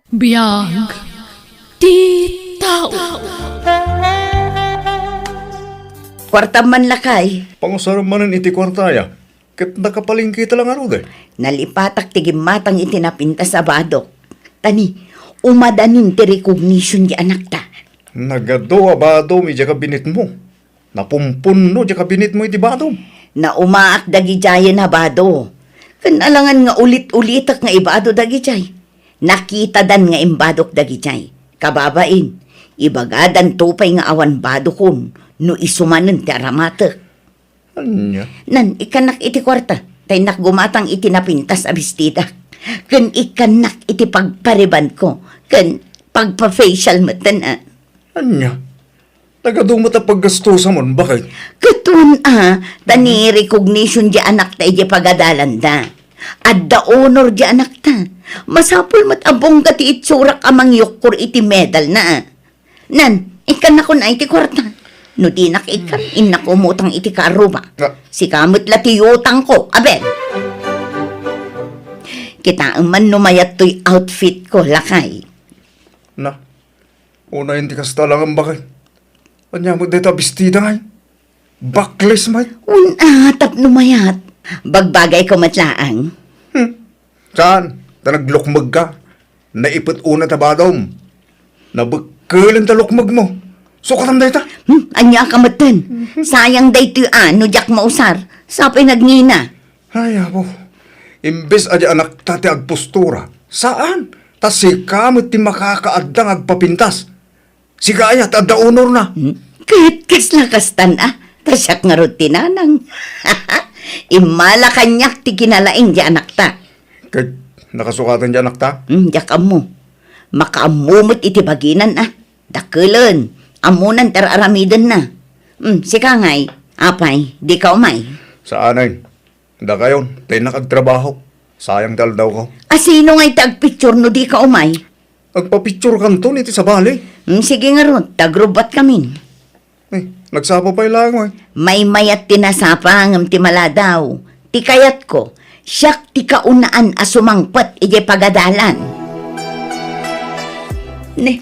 Biyag ti tao. Kwarta man lakay, Pangusaramanan iti kwartaya. Ket nakapalingkita lang arude. nalipatak ti gimatang itinapinta sa badok. Tani, umadanin ti recognition di anak ta. Nagado abado mi di kabinit mo. Napumpuno di kabinit mo iti badom. Na umaak dagi jaya na bado. Kanalangan nga ulit-ulitak nga ibado dagi jay. Nakita dan nga imbadok dagi jay. Kababain, ibagadan tupay nga awan bado kon no isumanen ti aramatek. Anya? Nan, ikanak iti kwarta. Tay nakgumatang iti napintas a bestida. Ken ikanak iti pagpariban ko. Ken pagpa-facial matan a. Anya? Nagado mo ta paggastusa mon, bakit? Katun tani recognition di anak ta iti pagadalan da. At da honor di anak ta. Masapul mat abong ka ti itsurak amang yukkur iti medal na. Nan, ikanak ko na iti kwarta. No di ikan, inakumutang iti kaaruba. Si kamot lati utang ko, abel. Kita man numayat to'y outfit ko, lakay. Na, una hindi kasta lang ang bakit. Anya mo dito bestida ngay. Backless may. Tap numayat. Bagbagay ko matlaang. Saan? Tanaglukmag ka. Naipot una tabadom. Nabagkalan talukmag mo. Sukatan dito. Anya ka matan. Sayang day to'y no jak mausar. Sapay nagnina. Ay, abo. Imbes adya anak tati agpostura. Saan? Tas si kamot ti makakaadang agpapintas. Si kaya tada honor na. Kahit kaslakastan tasyak nga rutinanang. Imala kanyak ti kinalaing di anak ta. Kaya nakasukatan dyan anak ta. Jak amo. Makaamumot iti baginan Dakulan. Amunan tararamidan na. Si Kangay. Apay, di ka umay. Saanay? Da kayon, tayo nakagtrabaho. Sayang dal daw ko. Sino nga'y tagpicture no di ka umay? Agpapicture kanto niti sa bali. Sige nga ron, tagrubat kami. Nagsapa pa ilang mo. May mayat tinasapa ngam ti maladaw. Ti kayat ko, siyak ti kaunaan asumangpet ije pagadalan. Ne,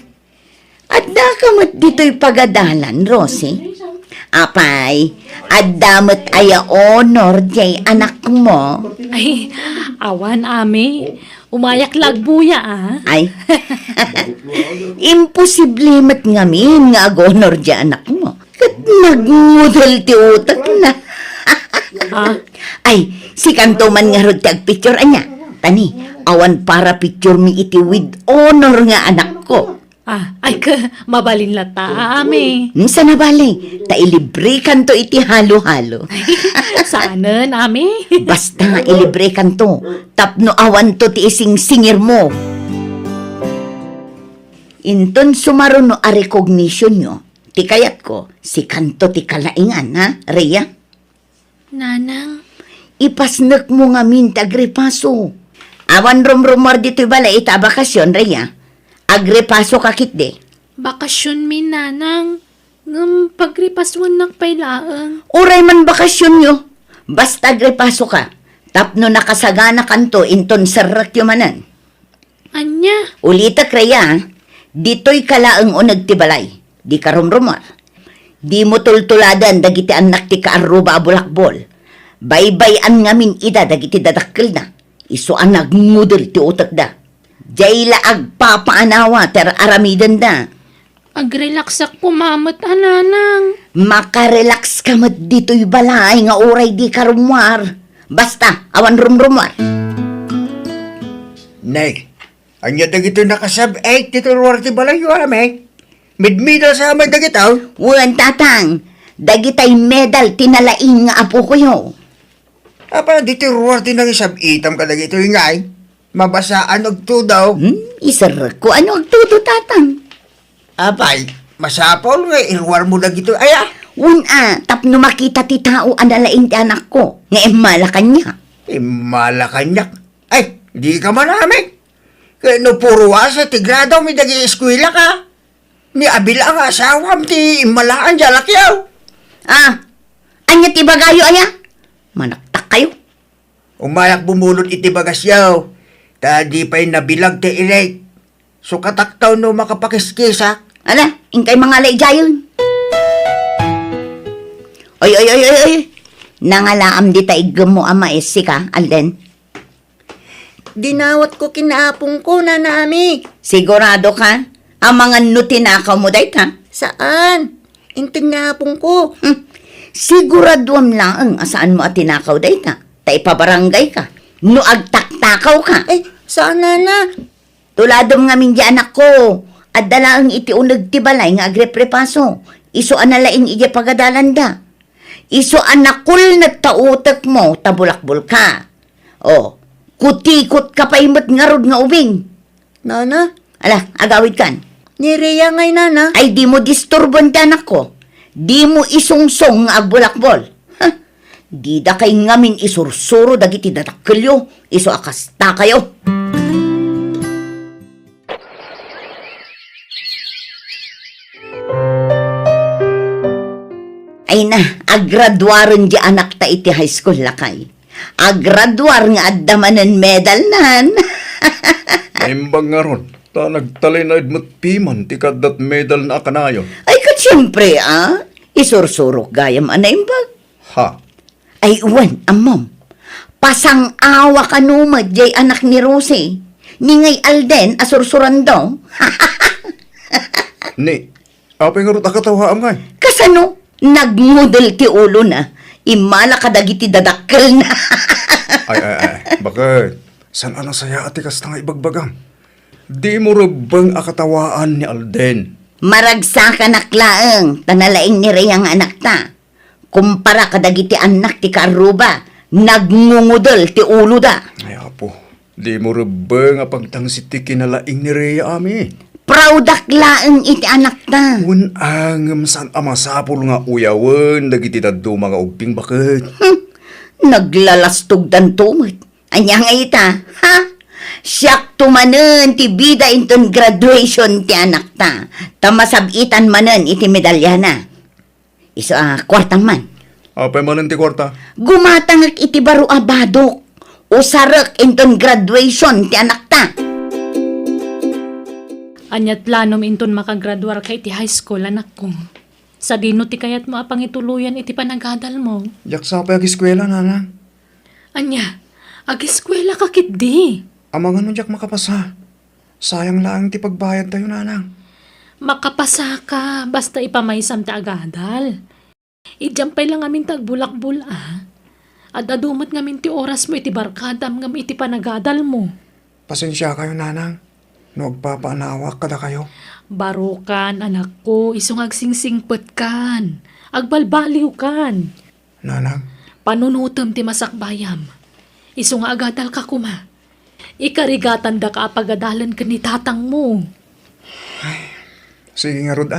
adda kamat dito'y pagadalan, Rosie? Apay, addamat aya honor jay anak mo. Ay, awan ame. Umayak lagbuya Ay, imposible mat ngamin nga agonor jay anak mo. Kat nagmudol ti utak na. Ay, si kanto man nga rod tag-picture anya. Tani, awan para picture mi iti with honor nga anak ko. Ay mabalin lata ame. Sa nabali, tailibre kanto iti halo-halo. Sana ame. Basta ilibre kanto, tapno awan to ti ising singir mo. Inton sumaro no a recognition nyo, ti kayat ko, si kanto ti kalaingan, Rhea? Nanang. Ipasnek mo nga minta agrepaso. Awan rumrumor dito'y bala ita bakasyon, Rhea. Agrepaso kakit de. Bakasyon mi nanang. Ngam pagripaswan nagpailaang. Uray man bakasyon nyo. Basta agrepaso ka. Tapno nakasagana kanto inton sarak yumanan. Anya? Ulita Rhea, dito'y kalaang unag ti balay. Di ka rumrumor. Di mo tultuladan dagiti anak ti kaaruba bulakbol. Baybayan ngamin ida dagiti dadakkel na. Iso ang nagmudol ti utak da. Jay laag papaanawa ter aramidan da. Agrelaksak pumamot nanang. Makarelax ka mat dito'y balay nga oray di ka rumwar. Basta, awan rumrumwar. Nay, anya dagito nakasab ay titulwar ti balay yung amay. Midmidal sa amay dagitaw. Wan tatang, dagitay medal tinalaing nga apo ko yo. Apa dito ruwar ti nang isab itam ka dagito yung ngay. Mabasaan og daw. Isar ko ano agtuto tatang. Apay, masapol nga iruwar mo dagito. Aya, Tapno makita ti tao analaing ti anak ko. Nga emala kanya. malakanyak. Ay, di ka manamig. Kaya no puro asa ti grado mi dagi eskwela ka. Ni abila ang asawam ti imalaan jalakyaw. Anya ti bagayo aya? Manaktak kayo. Umayak bumulot iti bagasyaw. Ta di pa'y nabilag ti ilay. So kataktaw no makapakiskisak. Ala, ingkay mga layjayon. Oy. Nangalaam di taigam mo ama esi ka, Alden. Dinawat ko kinaapong ko na nami. Sigurado ka? Ang mga nutinakaw mo day ka? Saan? Intinapong ko. Siguraduam lang ang asaan mo at tinakaw day ka. Ta ipabarangay ka. No agtaktakaw ka. Ay, saan na? Tuladom nga min di anak ko. At dala ang itiunag ti balay nga agreprepaso. Iso analaing ije pagadalanda. Iso anakul nagtautak mo tabulakbol ka. O, kutikot ka pa imot nga rod nga ubing. Nana? Ala, agawid kan. Nireya ngay nana. Ay di mo disturbon ti anak ko. Di mo isungsong nga agbulakbol. Ha? Di da kay ngamin isursuro dagiti datakkelyo. Iso akasta kayo. Ay na, agraduaron di anak ta iti high school lakay. Agraduar nga addamanen medal nan. Naimbang nga ron. Ta nagtalay na idmat piman ti kadat medal na kanayon. Ay kat siyempre isursurok gayam anaimbag. Ha? Ay uwan, amom. Pasang awa ka numad jay anak ni Rosie. Ningay Alden asursuran daw. Ni, apay nga ron akatawa amay. Kasano? Nagmudel ti ulo na. Imala ka dagiti dadakkel na. Ay, bakit? San anang saya ati kas nga ibagbagam? Di mo rebang akatawaan ni Alden. Maragsa ka naklaeng, tanalaing ni Reyang anak ta. Kumpara ka dagiti anak ti Karuba, nagngungudel ti ulo da. Ay, apo. Di mo rebang apagtang si ti kinalaing ni Rhea ami. Proudak laeng iti anak ta. Un angam san amasapol nga uyawan dagiti daddo mga ugping bakit? Naglalastog dan tumot. Anya nga ita, ha? Siyak tumanen ti bida inton graduation ti anak ta. Tamasabitan manen iti medalya na. Iso kwartang man. Apay manan ti kwarta? Gumatangak iti baro abadok. Usarak inton graduation ti anak ta. Anyat lanom inton makagraduar ka iti high school, anak ko. Sa dino ti kayat mo apang ituluyan iti panagadal mo. Jak sa apay ag-eskwela nanang. Anya, ag-eskwela ka kitdi. Amang ano jak makapasa. Sayang lang ti pagbayad tayo nanang. Makapasa ka, basta ipamaysam ta agadal. Ijampay lang amin tagbulak-bul At adumot ngamin ti oras mo iti barkadam ngam iti panagadal mo. Pasensya kayo nanang. No agpapaanawak kada kayo. Barukan, anak ko, isong agsingsingpet kan. Agbalbaliw kan. Nanang, Panunutom ti masakbayam. Isong agadal ka kuma. Ikarigatan da ka apagadalan ka ni tatang mo. sige nga rod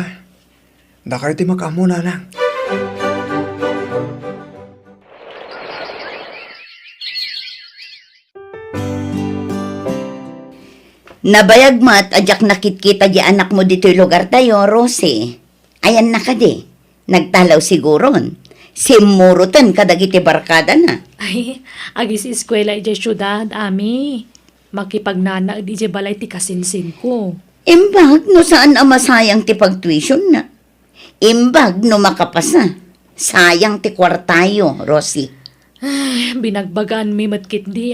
Da kayo ti makamo nanang. Nabayag mat, ajak nakitkita di anak mo dito'y lugar tayo, Rosie. Ayan na ka di. Nagtalaw siguron. Simurutan kadagiti barkada na. Ay, agis eskwela iti syudad, ami. Makipagnana di balay ti kasinsin ko. Imbag no saan masayang ti pag-tuition na. Imbag no makapasa. Sayang ti kwartayo, Rosie. Ay, binagbagaan mi matkit di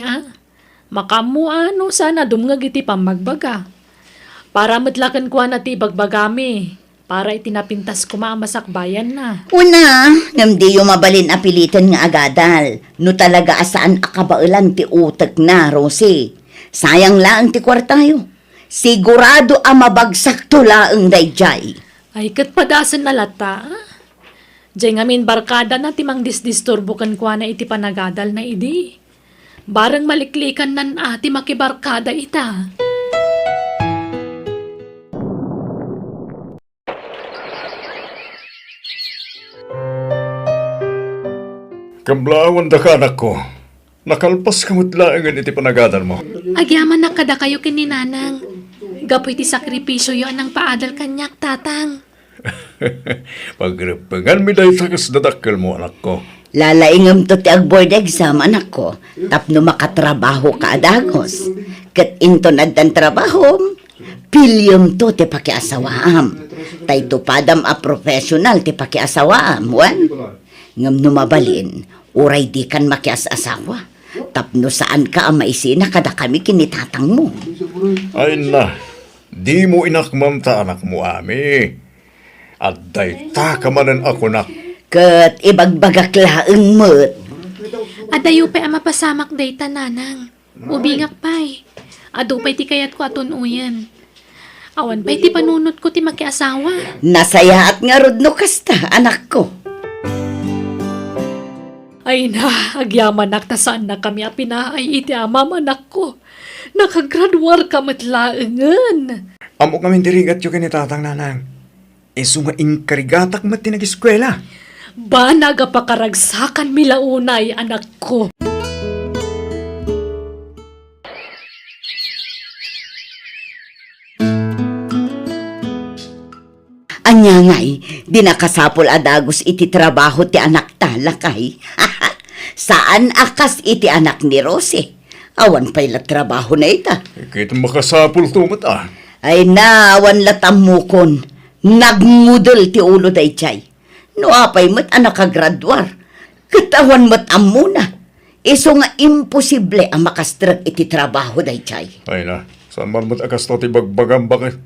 Makamu ano sana dumngag iti pamagbaga. Para matlakan ko na ti bagbagami. Para itinapintas ko maamasakbayan na. Una, namdi yung mabalin apilitan nga agadal. No talaga asaan akabailan ti utak na, Rosie. Sayang lang ti kwartayo. Sigurado mabagsak tulaang dayjay. Ay, kat padasan na lata. Diyay ngamin barkada na timang disdisturbukan ko na iti panagadal na idi. Barang maliklikan nan ati makibarkada ita. Kablawan da ka anak ko. Nakalpas ka mutlaangan iti panagadal mo. Agyaman na kada kayo kininanang. Gapoy ti sakripisyo yo anang paadal kanyak tatang. Pagripangan mi dahil sa kasdadakkel mo anak ko. Lalaingam to ti ag-board exam, anak ko. Tapno makatrabaho ka adagos. Kat into naddan trabaho, Pilyong to ti pakiasawaam. Tay tupadam a professional ti pakiasawaam, wan. Ngam numabalin, uray di kan makias-asawa. Tapno saan ka ang maisina kada kami kinitatang mo. Ay na, di mo inakmam ta anak mo, ami. At dayta ka manan ako na. Kat ibagbagak laeng mo't. Adayo pa ang mapasamak dayta, nanang. Ubingak pa'y. Ado pa'y ti kayat ko aton uyan. Awan pa'y ti panunot ko ti makiasawa. Nasaya at nga rodno kasta, anak ko. Ay na, agyaman nakta saan na kami apinaay iti amam anak ko. Nakagraduar ka matlaengan. Amo kami dirigat yung kanitatang nanang. Iso nga inkarigatak mat tinag-eskwela. Ba nagapakaragsakan milaunay anak ko. Anya nga'y, di nakasapol adagos iti trabaho ti anak talakay. Saan akas iti anak ni Rosie? Awan pa'y la trabaho na ita. Ikit makasapul tumat ah. Ay na, awan latamukon. Nagmudol ti ulo day chay. No apay mo't anak kagraduar. Katawan mo't amuna. Iso nga imposible ang makastrag iti trabaho day chay. Ay na, saan man mat akas to ti bagbagam bakit?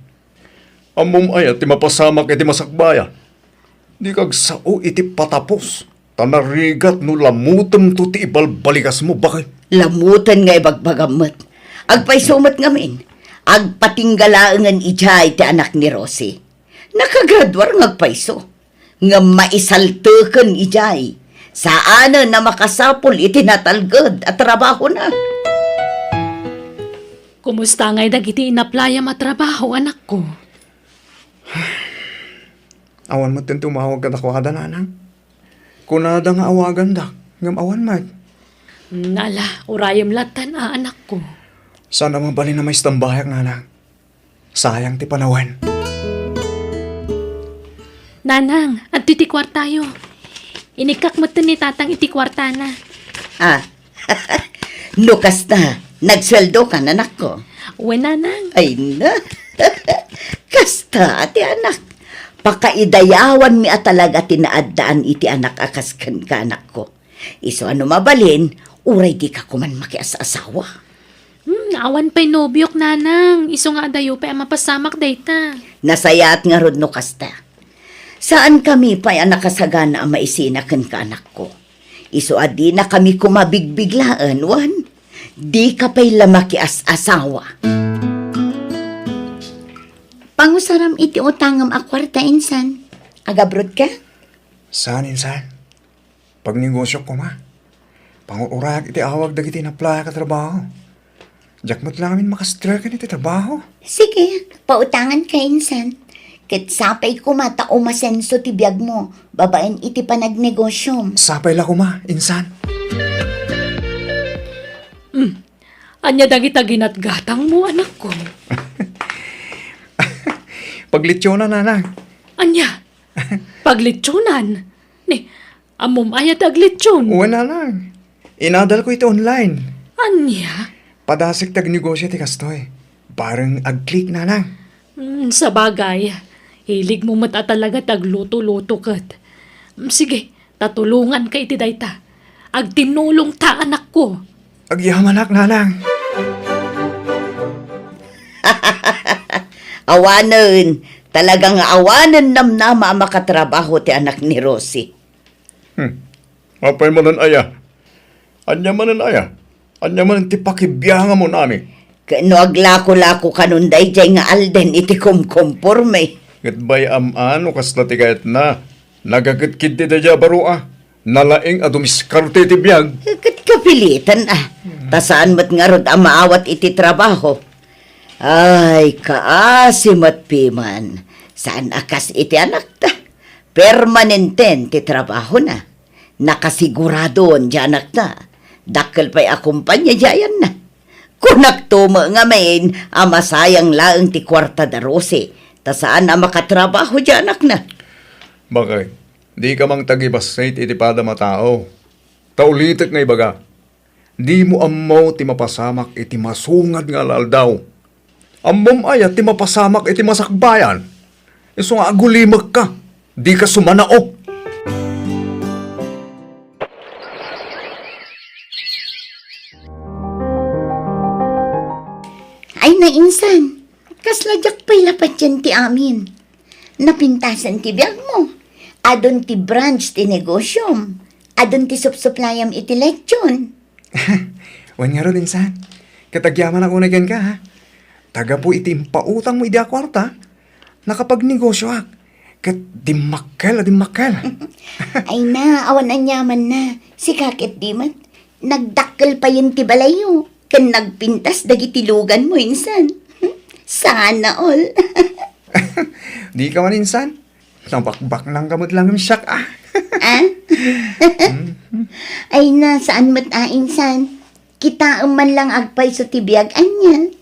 Amom ay at ti mapasamak iti masakbaya. Di kag sao iti patapos. Tanarigat no lamutem to ti ibalbalikas mo bakit? Lamutan nga ibagbagamot. Agpaisumat ngamin. Agpatinggalaangan ijay ti anak ni Rosie. Nakagraduar ngagpaiso. Nga maisaltukan ijay. Saan na makasapol iti natalgad at trabaho na. Kumusta nga'y dagiti inaplaya matrabaho anak ko? Awan mo tin tumawag ka dakwada nanang. Kunada nga awagan da. Ngam awan mat. Nala, urayam latan anak ko. Sana mabali na may istambayak nanang. Sayang ti panawan. Nanang, at titikwar tayo. Inikak mo ni tatang itikwarta na. Ah, Lukas na. Nagsweldo ka, anak ko. Uwe, nanang. Ay na. Kasta, ati anak. Pakaidayawan mi at talaga tinaadaan iti anak akaskan ka, anak ko. Iso ano mabalin, uray di ka kuman makias-asawa. Awan pa'y nobyok, nanang. Iso nga dayo pa ang mapasamak dayta. Nasayat nga rod no kasta. Saan kami pa'y nakasagana ang maisinakan ka, anak ko? Iso adi na kami kumabigbiglaan, wan. Di ka pa'y lamakias-asawa. Pangusaram iti utangam akwarta insan. Agabrod ka? Saan insan? Pag negosyo ko ma. Pangurag iti awag dagiti na playa ka trabaho. Jakmat lang amin makastrel ka niti trabaho. Sige, pautangan ka insan. Ket sapay ko mata umasenso ti biyag mo. Babaen iti panagnegosyo. Sapay la ko ma, insan. Anya dagita ginatgatang mo, anak ko. Paglitsyonan nanang. Anya, paglitsunan. Ni, amom ayat aglitsyon. Uwan nanang. Inadal ko ito online. Anya, Padasik tag negosyo ti kastoy. Parang ag-click nanang. sa bagay, hilig mo mata talaga tagluto-luto kat. Sige, tatulungan ka iti dayta. Agtinulong ta, anak ko. Agyamanak nanang. Awanan. Talagang awanan namnama ang makatrabaho ti anak ni Rosie. Apay manan aya. Anya manan aya. Anya manan ti pakibiyanga mo nami. Kano aglako-lako kanunday jay nga alden iti kumkumporme. Kat bay aman o kas na tigayat na. Nagagit-kid ti dadya barua. Nalaing adumiskarte ti biyag. Kat kapilitan Tasaan mat nga rod ang maawat iti trabaho. Ay, kaasim at piman. Saan akas iti anak ta? Permanenten ti trabaho na. Nakasigurado di anak ta. Dakkel pa'y akumpanya jayan na. Kunak tumo nga main, ama sayang laang ti kwarta da Rosie. Ta saan ang makatrabaho di anak na? Bakay, di ka mang tagibasay iti pada matao. Taulitek nga ibaga. Di mo amaw ti mapasamak iti masungad nga laldaw. Amom aya ti mapasamak iti masakbayan. Iso nga agulimag ka. Di ka sumanao. Ay na insan, kasladyak pa'y lapat yan ti amin. Napintasan ti biyag mo. Adon ti branch ti negosyom. Adon ti supsuplayam iti lechon. Wan nga ron, insan. Katagyaman ako na ka, ha? Taga po iti pautang mo iti akwarta. Nakapagnegosyo ak. Kat dimakkel. Ay na, awan anyaman na. Si kakit dimat. Nagdakkel pa yun ti balayo. Kan nagpintas dagiti lugan mo insan. Sana all. Di ka man, insan. Nabakbak ng kamot lang ng siyak, ah. Ah? Ay na, saan mo't insan? Kita man lang agpay sa tibiyag anya.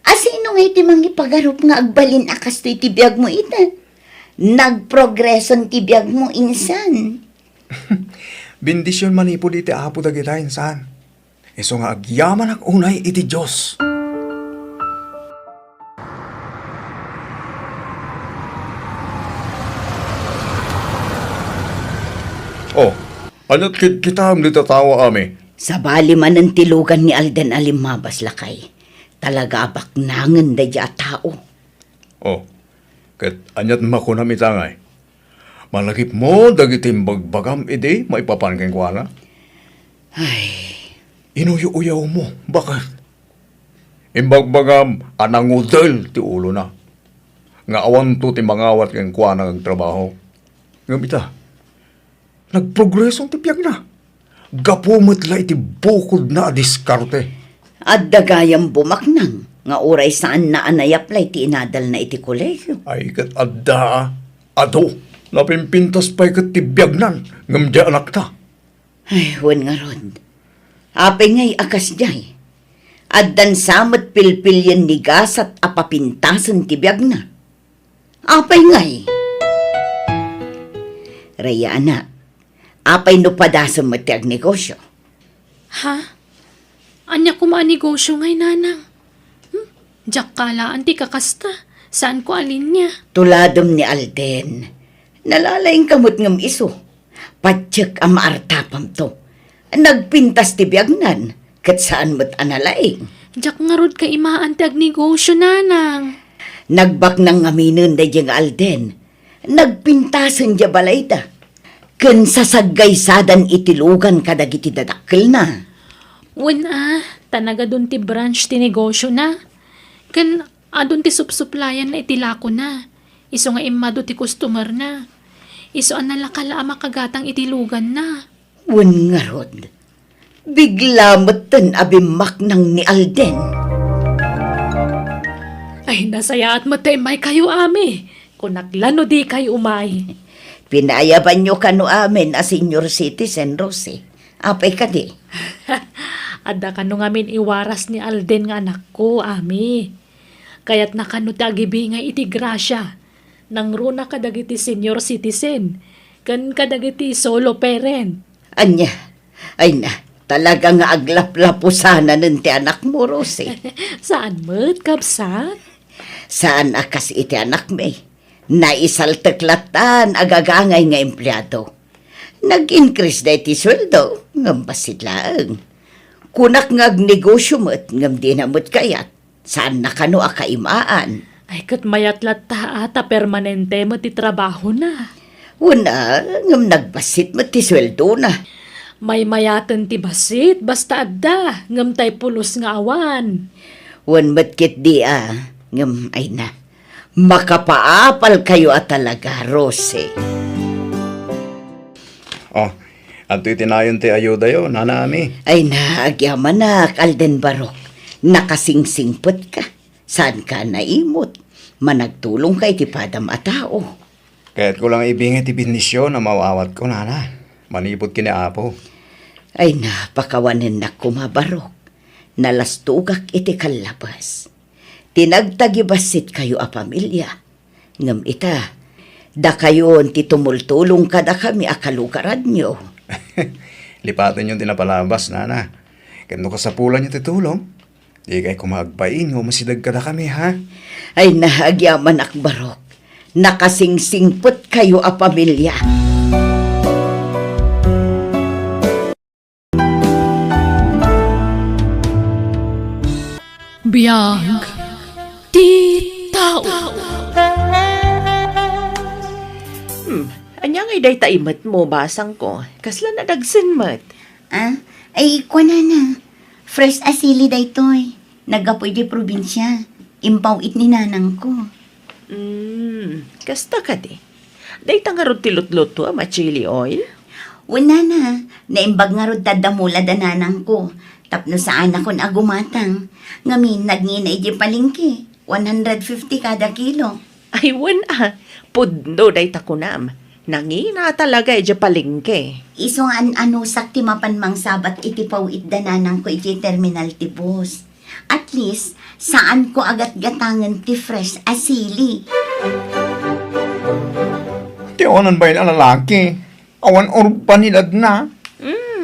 Asino nga iti mangipagarup nga agbalin akas to itibiyag mo ita? Nagprogreson tibiyag mo insan. Bendisyon manipod iti apo dagita, insan. Iso nga agyaman ak unay iti Diyos. Oh, ano't kita am litatawa ami? Sa bali man ang tilugan ni Alden Alimabas lakay. Talaga baknangan da dya tao. Oh, ket anyat makunam itangay. Malakip mo dagitim bagbagam ide maipapan ko na. Ay, Inuyo-uyaw mo, bakit? Imbagbagam anangudel ti ulo na. Nga awan to ti mangawat kang kuha ng trabaho. Ngamita, nagprogresong ti piyag na. Gapumot la iti bukod na diskarte. at dagayang bumaknang nga oray saan na anayaplay ti inadal na iti kolegyo. Ay kat adda, ado, napimpintas pa'y kat tibiyagnan, ngamdya anak ta. Ay, wan nga ron. Apay ngay akas jay. Addan samat pilpilyan ni gasat apapintasan tibiyag na. Apay ngay. Raya anak, apay no padasam matiag negosyo. Ha? Anya ko maanegosyo ngay, nanang. Diyak kala, anti kakasta. Saan ko alin niya? Tuladom ni Alden. Nalalayang kamot ngam iso. Patsyak ang maartapam to. Nagpintas tibiyagnan. Kat saan mo't analaing. Diyak nga rod ka imaan ti agnegosyo, nanang. Nagbak nang ngaminon da diyang Alden. Nagpintasan diya balay da. Kun sasagaysadan itilugan kadagiti dadakkel na. Wan tanaga dun ti branch ti negosyo na. Kan adun ti supsuplayan na itilako na. Iso nga imado ti customer na. Iso an nalakala makagatang itilugan na. Wan nga rod. Bigla mo't abimak nang ni Alden. Ay, nasaya at matay kayo, ami. Kung naglano di kayo umay. Pinayaban nyo kano amin a senior citizen, Rosie. Apay ka di. Ada kano ngamin iwaras ni Alden nga anak ko, ami. Kaya't nakano tagibi nga iti grasya. Nang runa kadagiti senior citizen. Kan kadagiti solo parent. Anya, ay na, talaga nga aglaplapo sana nun ti anak mo, Rosie. Saan mo't kapsat? Saan akas iti anak may? Naisaltaklatan agagangay nga empleyado. Nag-increase na iti sweldo, ngam basit lang. Kunak nga negosyo mo't ngam di na mo't kayat. Saan na kano akaimaan? Ay, kat mayatlat ta ata permanente mo ti trabaho na. Una, ngam nagbasit mo't ti sweldo na. May mayatan ti basit, basta adda, ngam tay pulos nga awan. Wan matkit di ngam ay na. Makapaapal kayo at talaga, Rosie. Oh, ato itinayon ti ayuda yo, nanami. Ay na, agyaman na, Alden Barok. Nakasingsingpot ka. Saan ka naimot? Managtulong kay ti padam a tao. Kaya't ko lang ibingit ti binisyon na mawawat ko, nana. Manipot kini apo. Ay na, pakawanin na kumabarok. Nalastugak iti kalabas. Tinagtagibasit kayo a pamilya. Ngam ita, da kayo ti tumultulong kada kami akalugarad nyo. Lipatin yung tinapalabas, nana. Kano ka sa pula niyo titulong? Di kay kumagbain, masidag ka na kami, ha? Ay nahagyaman akbarok. Nakasingsingpot kayo a pamilya. Biyag, ti tao. Anya ngay day taimat mo, basang ko. Kasla na dagsinmat. Ah, ay iko na. Fresh asili daytoy. Nagapoy di probinsya. Impaw it ni nanang ko. Kasta ka di. Day tangarod tilot-luto, machili oil. Wala na. Naimbag nga rod tadamula dananang ko. Tapno saan ako na agumatang. Ngamin nagninay di palingki. 150 kada kilo. Ay, pudno day takunam. Nangina talaga iti palingke. Isong ano sakti mapanmang sabat iti paw it dananang ko iti terminal ti bus. At least, saan ko agat gatangan ti fresh asili. Ti onan ba yung lalaki? Awan orbanilad na.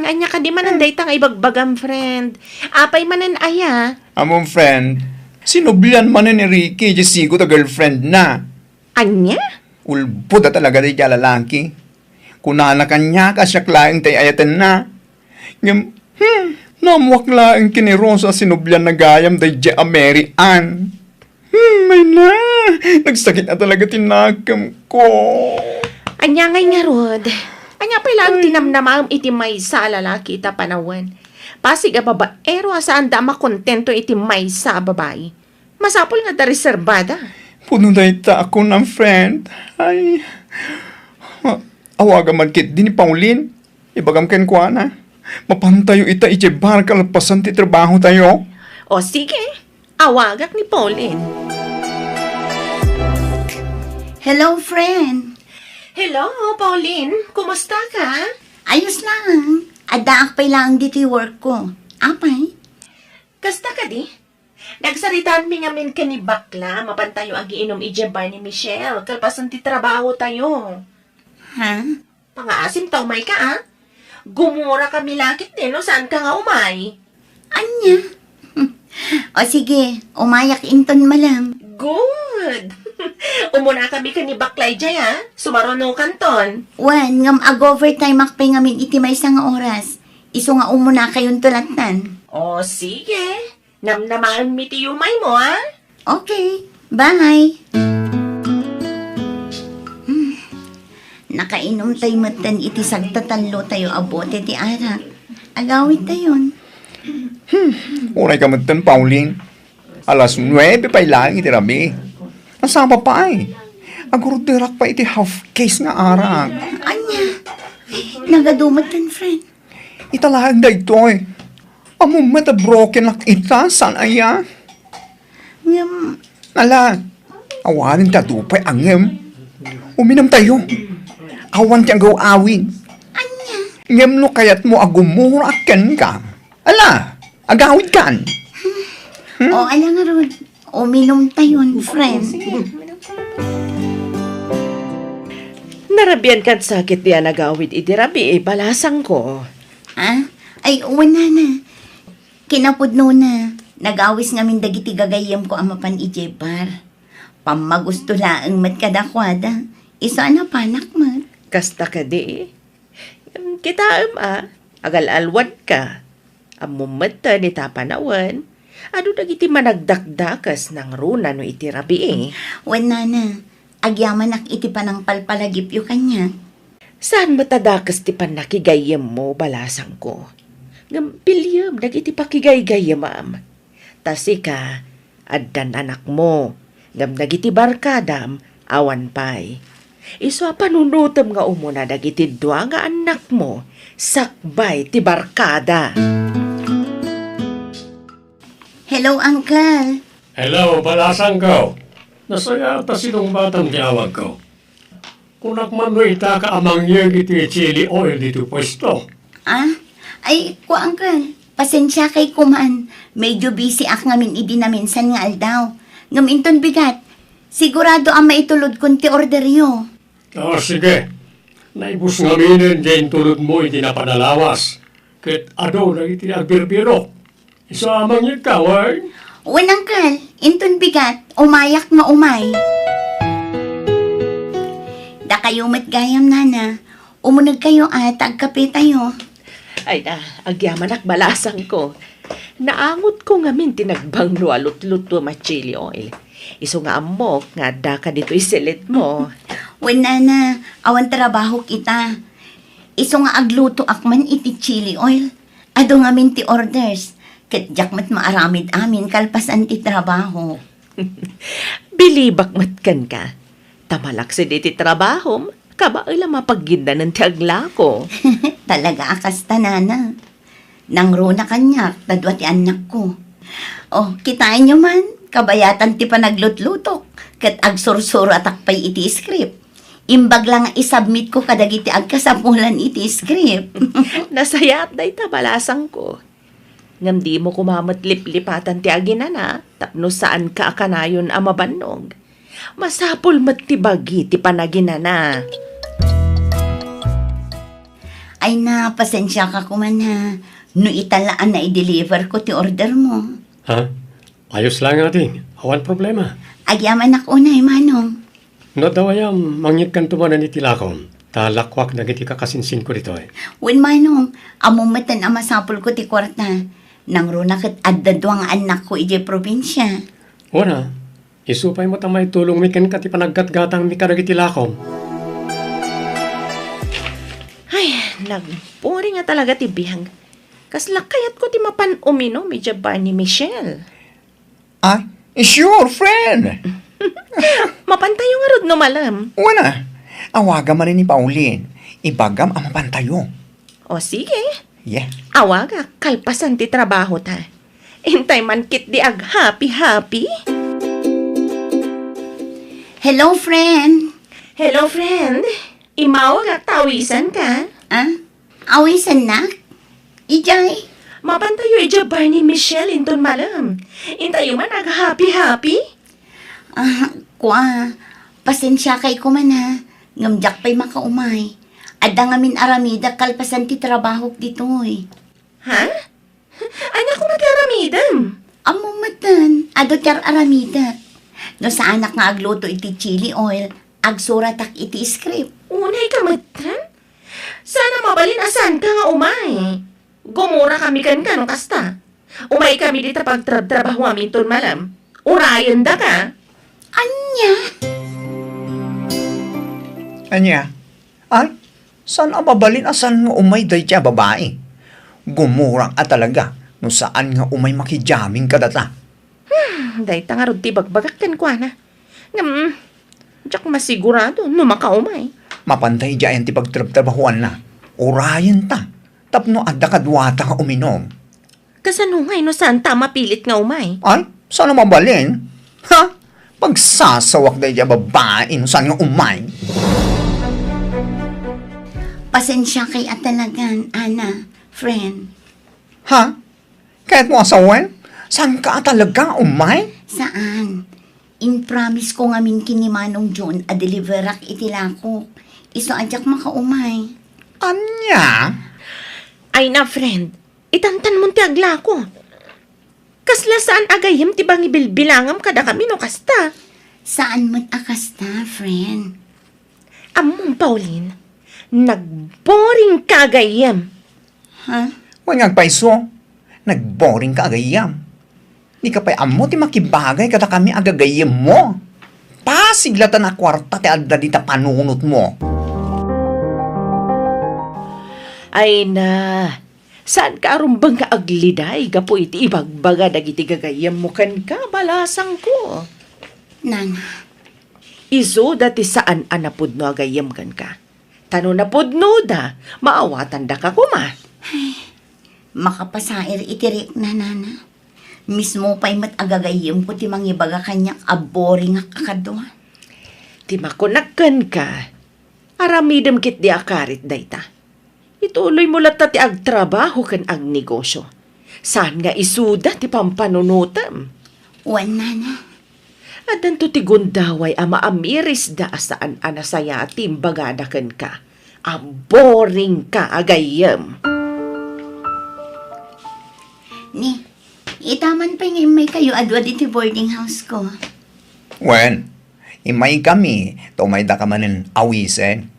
Anya ka di manan day tang ibagbagam, friend. Apay manan aya. Among friend, sinublian man ni Ricky, Jessico, ta girlfriend na. Anya? Ulpo da talaga di lalaki. Kunana kanya ka siya klaing tay ayatan na. Ngam, namuwak laing kini Rosa sinublian na gayam day ja Mary Ann. May na. Nagsakit na talaga tinagam ko. Anya ngay nga, Rod. Anya pa lang tinamnamam iti may sa lalaki ita panawan. Pasig a babaero saan da makontento iti may sa babae. Masapol nga da reservada. Puno na ita ako ng friend. Ay. Awaga man kit din ni Pauline. Ibagam ken ko na. Mapantayo ita iti bar kalpasan ti trabaho tayo. O sige, awagak ni Pauline. Hello, friend. Hello, Pauline. Kumusta ka? Ayos lang. Adaak pa lang dito yung work ko. Apay? Kasta ka di? Nagsaritaan mi ngamin ka ni Bakla, mapantayo agi inom bar ni Michelle, kalpasan ti trabaho tayo. Ha? Pangaasim taw may ka, ah? Gumura kami lakit din, no? Saan ka nga umay? Anya? O sige, umayak inton malam. Good! Umuna kami ka ni Baklay Jay, ha? Sumaronong kanton. Wan, ngam ag-overtime akpay ngamin iti may nga oras. Iso nga umuna kayong tulatan. O, sige. Namnamaan mi ti umay mo, ha? Okay, bye. Nakainom tayo matan iti sagtatanlo tayo abote ti arak. Agawit tayon. Uray ka matan, Pauline. Alas 9 pa lang iti rabi. Nasama pa ay. Agurdirak pa iti half case nga arak. Anya? Nagadumatan, friend. Italahan da ito eh. Amo mata broken lak ita, san aya? Ngam, Ala, awanin ta dupay angem. Uminam tayo. Awan tiyang awin. anya? Ngem no kayat mo agumuraken ka. Ala, agawid kan. O, ala nga ron. Uminom tayon, friend. Narabian kan sakit diya nagawid iti rabi, balasang ko. Ah? Ay, wala na. Kinapudno na. Nagawis ngamin dagiti gagayam ko amapan ijebar. Pamagusto laang mat kadakwada. Isa na panak mat. Kasta ka di. Kita agal-alwad ka. Amumata ni tapanawan. Ano dagiti managdakdakas ng runa no iti rabi. Wala na. Agyamanak iti panang palpalagip yu kanya. Saan matadakas ti panakigayam mo, balasang ko? Ngam pilyam, dagiti pakigay-gayam, ma'am. Tasi ka, addan anak mo. Ngam dagiti barkadam, awan pay. Iso panunutom nga umuna dagiti dua nga anak mo, sakbay ti barkada. Hello, Uncle. Hello, balasang ko. Nasaya ta sinong batang tiyawag ko. Kunak man mo ita ka amang yung iti chili oil dito pwesto. Ah? Ay, ko, Uncle. Pasensya kay kuman. Medyo busy ak ngamin idi na minsan nga aldaw. Ngam inton bigat. Sigurado ang maitulod kunti order yo. Sige. Naibus nga minin dyan tulad mo iti napadalawas. Ket ado na iti agbirbiro. Iso amang ikaw ay. Unang kal, inton bigat, umayak nga umay. Da kayo matgayam nana, umunag kayo at agkape tayo. Ay na, agyaman ak balasang ko. Naangot ko nga min tinagbang lualot-luto ma chili oil. Iso nga amok, nga da ka dito isilit mo. Wala na, awan trabaho kita. Iso nga agluto akman iti chili oil. Ado nga min ti orders. Kat jakmat maaramid amin kalpasan ti trabaho. Bilibak matkan ka. Tamalak si diti trabahom, kabaila mapagginda ng tiagla ko. Talaga akas tanana. Nangro na kanyak, tadwa ti anak ko. Oh, kitain nyo man, kabayatan ti panaglutlutok. Kat agsursuro at akpay iti script. Imbag lang isubmit ko kadagiti agkasapulan iti script. Nasayat day tabalasang ko. Ngam di mo kumamatlip-lipatan ti aginana, tapno saan ka akanayon amabanog. Masapul matibagi ti panaginana. Ay na, pasensya ka kuman ha. No italaan na i-deliver ko ti order mo. Ha? Ayos lang ating. Awan problema. Agyaman ako na manong. No daw ayam, mangyit kan tumanan ni Tilakon. Talakwak na giti kakasinsin ko dito eh. Wen manong, amumatan ang masapul ko ti kwarta. Nang runa kat addadwa ang anak ko ije probinsya. Una, isupay mo tamay tulong mi ken kati panaggatgatang mi kadagiti lakom. Ay, nagboring nga talaga ti bihang. Kaslakayat ko ti mapan uminom, medyo ba ni Michelle? Ay, sure, friend. Mapantayo nga rod no malam. Una, awaga man rin ni Pauline. Ibagam ang mapantayo. O sige, Yeah. awaga, kalpasan ti trabaho ta. Intay man kit di ag happy-happy. Hello, friend. Hello, friend. Imawag at tawisan ka. Ah? Awisan na? Ijay? Mapantayo ija bar ni Michelle inton malam. Intayo man ag happy-happy. Kwa. Pasensya kay kuman ha. Ngamjak pa'y makaumay. Adda nga min aramida kalpasan ti trabaho dito eh. Ha? Anak ko nagkaramidam. Amumatan, ado tiyar aramida. No sa anak nga agluto iti chili oil, agsuratak iti script. Unay ka matan? Sana mabalin asan ka nga umay. Gumura kami kan kanong kasta. Umay kami dita pagtrabaho amin ton malam. Urayan da ka. Anya? Anya? Ay, saan ang babalin asan nga umay day siya babae? Gumurang at talaga no saan nga umay makijaming kadata. Day ta nga rod ti bagbagak kan kwa na. Diyak masigurado no makaumay. Mapantay dyan ti pagtrabahuan na. Orayan ta. Tapno adda kadwata nga uminom. Kasanungay no saan ta mapilit nga umay. Ay, saan ang mabalin? Ha? Pagsasawak day siya babae no saan nga umay? Pasensya kay atalagan, Ana, friend. Ha? Kahit mo asawan? Saan ka talaga umay? Saan? In promise ko nga min kinimanong John a deliverak itilako. Iso adyak makaumay. Anya? Ay na friend, itantan mo ti agla ko. Kasla saan agayem ti bang ibilbilangam kada kami no kasta. Saan mo't akasta, friend? Among Pauline, nagboring ka agayem. Ha? Wanyag paiso. Nagboring ka agayam. Di ka pa'y amo ti makibagay kada kami agagayam mo. Pasiglatan na kwarta ti adda di ta panunot mo. Ay na, saan ka arumbang ka agliday? Gapo iti ibagbaga dagiti gagayam mo kan ka, balasang ko. Nana, Iso dati saan anapudno agayam kan ka. Tano napudno da, maawatan da ka kuma. makapasair itirik na nana. Mismo pa'y mat agagayim ko ti mangibaga kanyak aboring nga kakadwa. Ti makunakkan ka. Aramidem kit di akarit dayta. Ituloy mo lata ti agtrabaho kan ag negosyo. Saan nga isuda ti pampanunutam? Wan nana. Adan to ti gundaway ama amiris da asaan anasaya timbagada kan ka. Boring ka agayam. Ni, Itaman pa nga may kayo adwa dito boarding house ko. Wen, imay kami, tumay da ka manin awisen.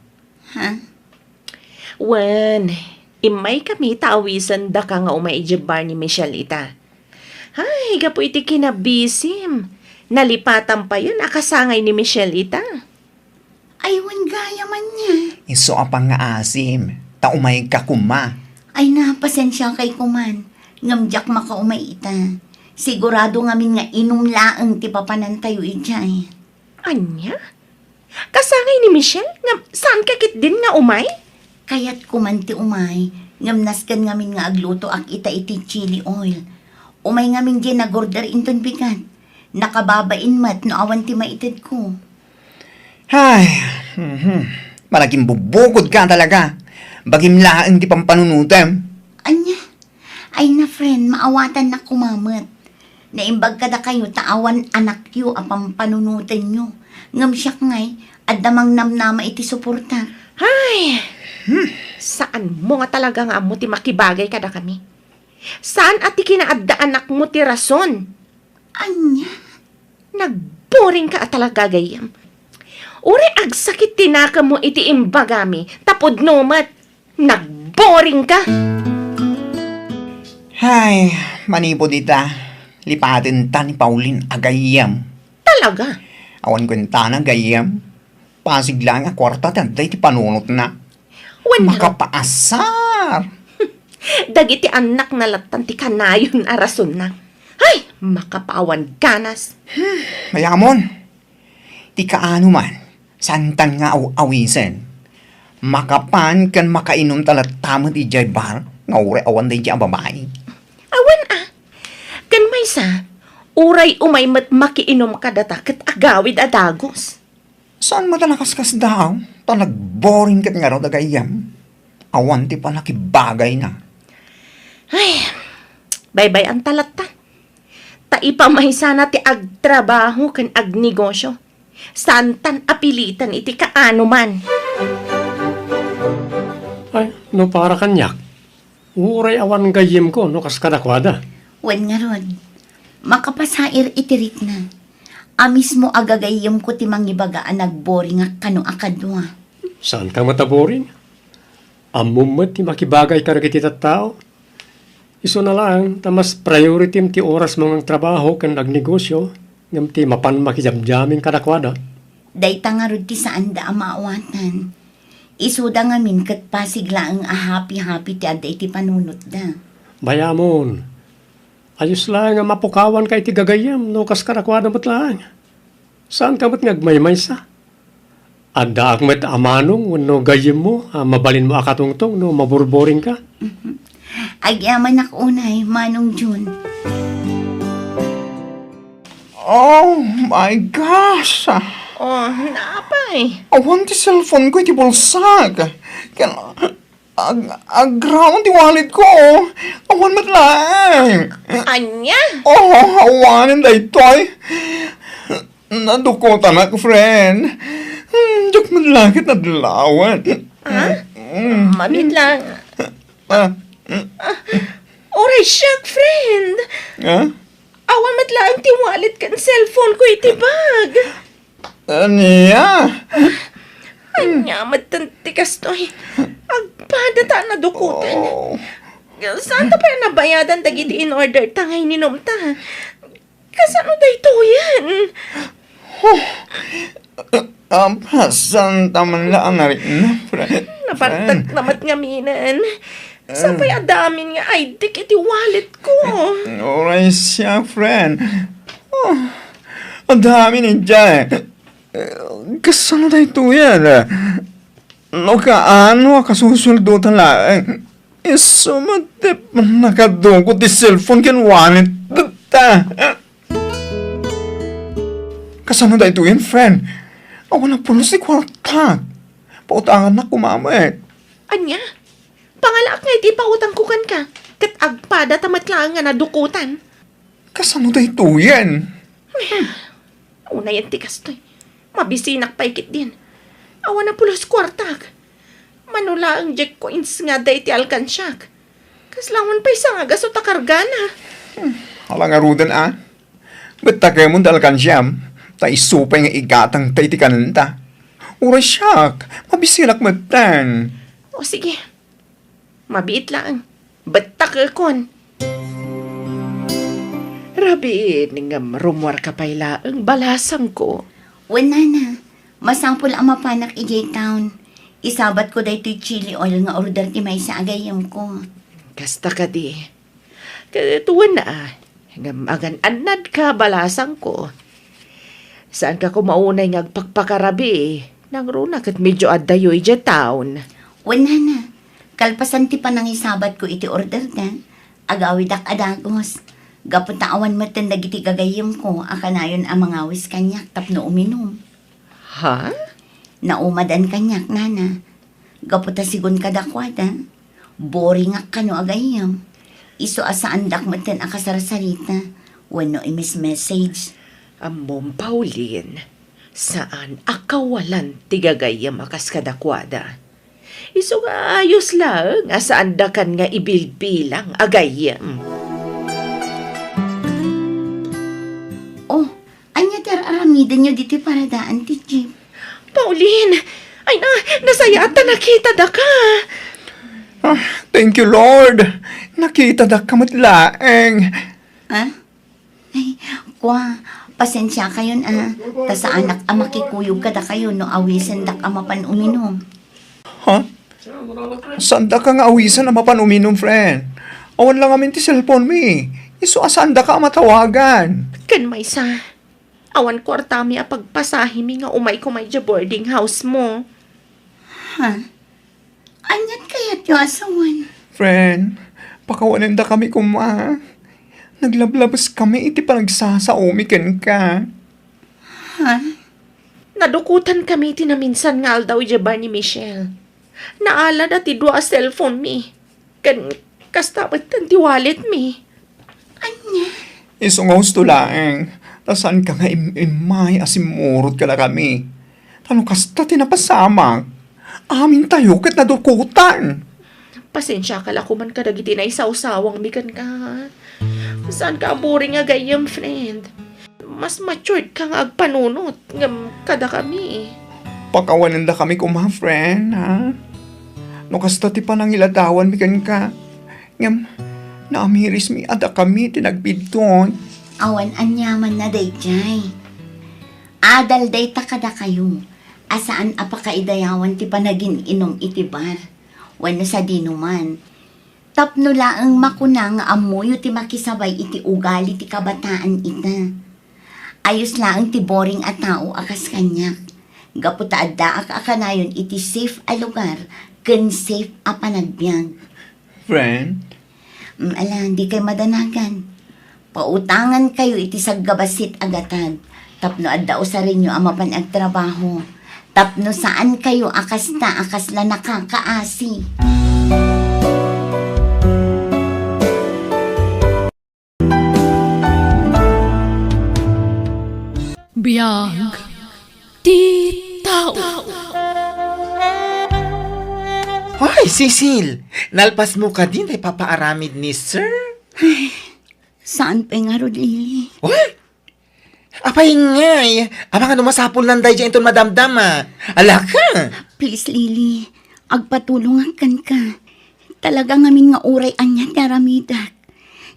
Ha? Wen, imay kami tawisan da ka nga umaijibar ni Michelle ita. Ay, gapo iti kinabisim. Nalipatan pa yun, akasangay ni Michelle ita. Aywan gaya man niya. Iso apang nga asim, ta umay ka kuma. Ay na, pasensya kay kuman. Ngamjak makaumay ita. Sigurado ngamin nga inom laang ti papanan tayo ijay. Anya? Kasangay ni Michelle? Nga, saan kakit din nga umay? Kaya't kuman ti umay, ngamnaskan ngamin nga agluto ak ita iti chili oil. Umay ngamin di nagorder inton bigat. Nakababain mat no awan ti maitid ko. Ay, malaging bubukod ka talaga. Bagim laang di pampanunutem. Anya? Ay na friend, maawatan na kumamat. Naimbag kada kayo taawan anak yu apang panunutan nyo. Ngam siya ngay, at damang namnama iti suporta. Ay, saan mo nga talaga nga mo ti makibagay kada kami? Saan at ti kinaadda anak mo ti rason? Anya? Nagboring ka at talaga gayam. Uri agsakit tinaka mo iti imbagami, tapod nomat. Nagboring ka. Ay, manipo dita. Lipatin ta ni Pauline agayam. Talaga? Awan kwenta na gayam. Pasig lang a kwarta tanday ti panunot na. Wan Makapaasar. dagiti anak na latan ti kanayon a rason na. Ay, makapawan ganas. Mayamon. Ti kaano man. Santan nga awisen. Makapan kan makainom talat tama di jay bar. Nga ure awan di jay babae. Awan kan may sa, uray umay mat makiinom ka data kat agawid adagos. Saan matalakaskas daw? Ta nagboring kat nga raw dagayam. Awan ti pa nakibagay na. Ay, bye-bye ang talata. Taipamay sana ti agtrabaho kan agnegosyo. Santan apilitan iti kaano man. Ay, no para kanyak. Uray awan gayem ko, no kas kadakwada. Wen nga rod, makapasair itirik na. Amis mo agagayam ko ti mangibagaan nagboring nga kano akadwa. Saan ka mataborin? Amumat ti makibagay ka iti tao. Iso na lang, tamas priority ti oras mga trabaho kan nagnegosyo, ngam ti mapan makijamjamin kadakwada. Dayta nga rod ti saan da amaawatan. Isuda nga min kat pasigla ang happy-happy ti adda iti panunot da. Bayamon, ayos lang nga mapukawan ka iti gagayam, no kas kadakwada mo't lang. Saan ka mo't ngagmaymay sa? Adda akmet amanong, no gayem mo, mabalin mo akatungtong, no maburboring ka. Agyaman unay, Manong June. Oh my gosh! Oh, naapay. Awan ti cellphone ko iti bulsag. Agrawan ti wallet ko. Awan matlaang. Anya? Oh, awanin da ito'y. Nadukotan ako, friend. Diyak matlakit na dilawan. Mamit lang. Ah, Oray siyak, friend. ah? Awan matlaang ti wallet kan cellphone ko iti bag. Aniya? Anya, matantikas to'y. Agpada ta na dukutan. Oh. Saan ta pa nabayadan dagiti in order tangay ninom ta? Kasano da ito yan? Pasan taman lang na rin na, friend. Napartag namat ngaminan. Sapay adamin nga ay dik iti wallet ko. Oray siya, friend. Oh, ang dami ninja. Kasano tayo ito yan? No kaano kasusuldo tala. Sumatip nakadungkot di cellphone kan wallet. Kasano tayo ito yan, friend? Ako na pulos ni kwarta. Pautangan na kumamit. Anya? Pangalak nga iti pautang kukan ka. Kat agpada tamat lang nga nadukutan. Kasano tayo ito yan? Una yan tikas to'y. Mabisinak pa ikit din. Awan na pulos kwartak. Manula ang jack coins nga day ti alkansyak. Kaslangon pa isa nga gaso takargana. Alang nga rudan Ba't takay mo dalakan siyam? Ta isupay nga igatang tayo ti kananta. Ura siyak, mabisilak matan. O sige, mabiit lang. Batak kon. Rabi, ningam rumwar ka payla ang balasang ko. Wala na. Masangpol ang mapanak ijay town. Isabat ko da ito'y chili oil nga order ti may sa agayam ko. Kasta ka di. Katuwan na ngam agan anad ka balasang ko. Saan ka kumaunay ngagpagpakarabi? Nang runa kat medyo adayoy dya town. Wala na. Kalpasan ti pa nang isabat ko iti order da. Agawidak adagos. Gapunta awan matan dagiti gagayam ko. Akanayon ang mga awis kanyak tapno uminom. Ha? Naumadan kanyak, nana. Gaputa sigun kadakwada. Boring nga kano agayam. Iso asaan dakmatan akasarasarita. Wano imis message. Amom Pauline, saan akawalan tigagayam akas kadakwada? Iso nga ayos lang, asaan dakan nga ibilbilang agayam. Oh, anya ter aramidan nyo dito para daan ti Jeep. Pauline, ay na, nasayata nakita da ka. Thank you, Lord. Nakita da kamatlaeng. Ha? Ay, kwa, pasensya kayo ta sa anak ang makikuyog ka da kayo no awisan dak amapan uminom. Ha? Saan da ka nga awisan na mapan uminom, friend? Awan lang amin ti cellphone mi. Iso asaan da ka matawagan? Kan may sa, awan kwarta mi a pagpasahi mi nga umay kumay dya boarding house mo. Ha? Anyat kayat yung asawan? Friend, pakawanan da kami kuma. Naglablabas kami iti pa nagsasaomi ka. Ha? Nadukutan kami tinaminsan nga aldaw dya ba ni Michelle. Naala na ti dua cellphone mi. Kan kastabat tan ti wallet mi. Anya? Iso nga gusto laeng. Tasan ka nga imay asimurot ka na kami. Tano kasta tinapasamang. Amin tayo kat nadukutan. Pasensya ka la kuman ka dagiti na isaw-sawang mikan ka. Saan ka boring nga gayam, friend? Mas matured ka nga agpanunot ngam kada kami. Pakawanan da kami kuma, friend, ha? No kasta ti pa nang iladawan mikan ka. Ngam, naamiris mi ada kami tinagbidton. Awan anyaman na day jay. Adal day takada kayo. Asaan apakaidayawan ti panagin inom iti bar. Wano sa dinuman. Tapno laang makuna nga amoyo ti makisabay iti ugali ti kabataan ita. Ayos laang ti boring at tao akas kanyak. Gaputa adda akanayon iti safe a lugar ken safe a panagbiag. Friend, Ala, hindi kayo madanagan. Pautangan kayo iti saggabasit agatan. Tapno adda sa rinyo amapan ag trabaho. Tapno saan kayo akas la nakakaasi. Biyag ti tao. Hoy, Cecil! Nalpas mo ka din ay papaaramid ni Sir? Saan pa nga rod, Lily? What? Apay ngay! Amang ano masapol nanday dyan itong madamdam Ala ka! Please, Lily. Agpatulungan kan ka. Talaga ngamin nga uray anya daramidak.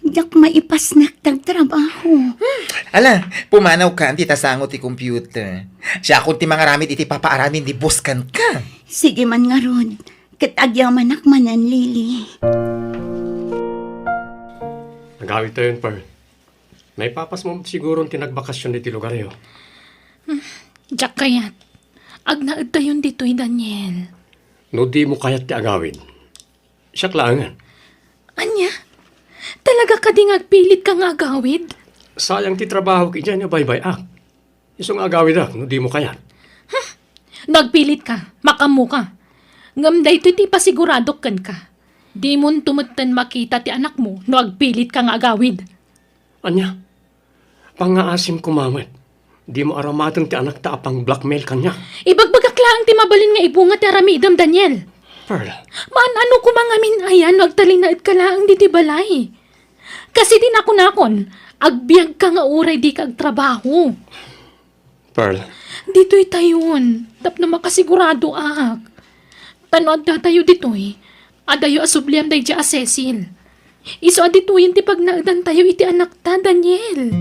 Yak maipasnak tagtrabaho. Ala, pumanaw ka, di tasangot ti computer. Siya kung ti mga ramid iti papaaramin di buskan ka. Sige man nga rod. Katagyaman akmanan, Lily. Nagawit tayo yun, Pearl. Naipapas mo siguro ang tinagbakasyon dito lugar yun. Diyak kayat. Agnaad tayon dito'y Daniel. No di mo kayat ti agawin. Siyak lang. Anya? Talaga ka ding agpilit kang agawid? Sayang ti trabaho ki dyan, bye-bye Isong agawid no di mo kayat. Nagpilit ka, makamu ka. Ngam daytoy ti pasigurado kan ka. Di mo tumatan makita ti anak mo no agpilit kang agawid. Anya? Pangaasim kumamat. Di mo aramatan ti anak ta apang blackmail kanya. Ibagbagak lang ti mabalin nga ibunga ti aramidam, Daniel. Pearl, Man ano kumangamin ayan no agtalinaid ka lang di ti balay. Kasi din ako nakon, agbyag ka nga uray di kag trabaho. Pearl, Dito'y tayon, tap na makasigurado ak. Tanood na tayo dito'y, adayo asubliam day dya a Cecil. Iso aditoyin ti pag naagdan tayo iti anak ta, Daniel.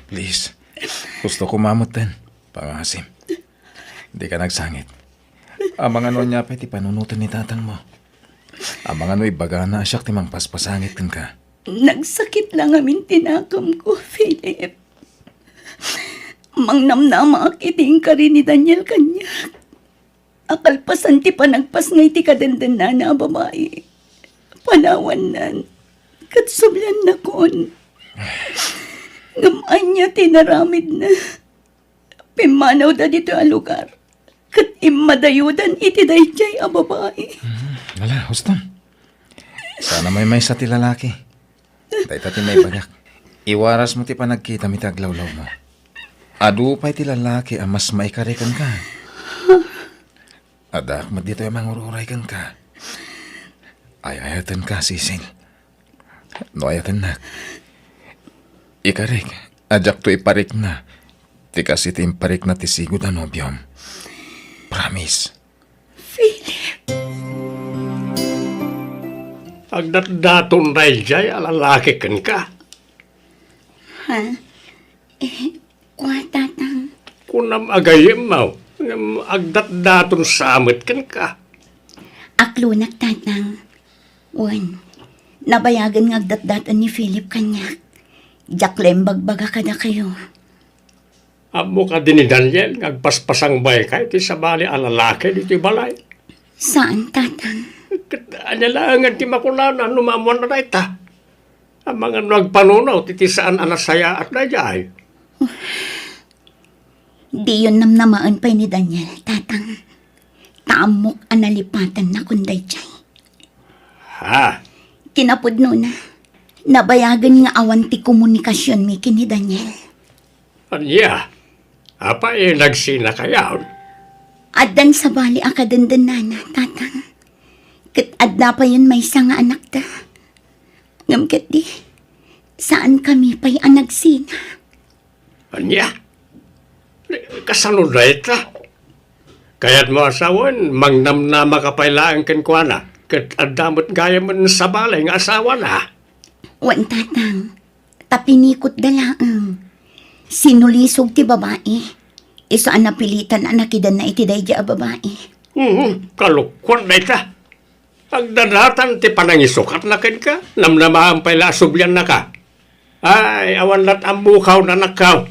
Please. Gusto ko mamutan. Pangasim. Hindi ka nagsangit. Ang mga niya pa iti panunutan ni tatang mo. Ang mga ibaga na asyak timang paspasangit ka. Nagsakit lang amin tinakam ko, Philip. Mang namnama akiting ka rin ni Daniel kanya. Akalpasan ti panagpas ngay ti kadandan na babae. Panawan nan. Katsublan na kon. Ngamaan niya tinaramid na. Pimanaw da dito ang lugar. Kat imadayudan iti dayjay a babae. Wala, Huston. Sana may sa ti lalaki. Dahil tati may bagak. Iwaras mo ti panagkita mi taglawlaw mo. Adu pa'y ti lalaki ang mas maikarikan ka. Adak mo dito yung mangururay kan ka. Ayayatan ka, Cecil. No ayatan na. Ikarik, ajak to iparik na. Ti kasi ti imparik na ti sigod ano, biyom. Promise. agdat-daton dahil jay alalaki kan ka. Ha? Kwa tatang. Kunam agayim mo, ngam agdat-daton samit kan ka. Aklunak tatang. Wan. Nabayagan nga agdat-datan ni Philip kanyak. Jaklem bagbaga kada kayo. Amo ka din ni Daniel, ngagpaspasang bay kay ti sabali alalaki dito balay. Saan tatang? Anyalangan ti makulanan, numamuan na ita. Ang mga nagpanunaw, titi saan anasaya at najay. Di yun namnamaan pa ni Daniel, tatang. Taamok analipatan na kunday jay. Ha? Kinapudno na. Nabayagan nga awan ti komunikasyon mi kini Daniel. Anya? Apa nagsina kayaon? Adan sa bali akadandanana, tatang. Kat adda pa yun may isa nga anak ta. Ngamkat di, saan kami pa'y anagsina? Anya? Kasanod na ita. Kaya't mo asawan, mangnamnama ka pailaan kan kuana. Kat adamot gaya mo sa balay nga asawa na. Wan tatang, tapinikot dalaang. Sinulisog ti babae. Isaan napilitan na nakidan na iti dayja a babae. Kalukwan na ita. Pagdadatan ti panangisukat na ken ka, namnamahan pala subyan na ka. Ay, awan lat ang bukaw na nakaw.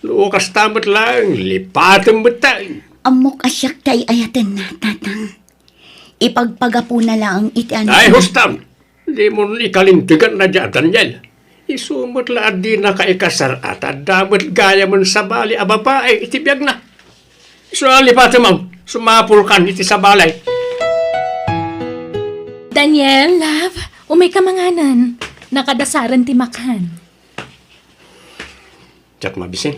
Lukas tamot lang, lipatan mo tayo. Amok asyak tay ayatan na, tatang. Ipagpagapo na lang iti ano. Ay, hustam! Di mo ikalintigan na dyan, Daniel. Isumot laad di na kaikasar at adamot gaya mo sa bali a babae, itibiyag na. So, lipatan mo, sumapul kan iti sa balay. Daniel, love, umay ka manganan. Nakadasaran ti makan. Diyak mabisin.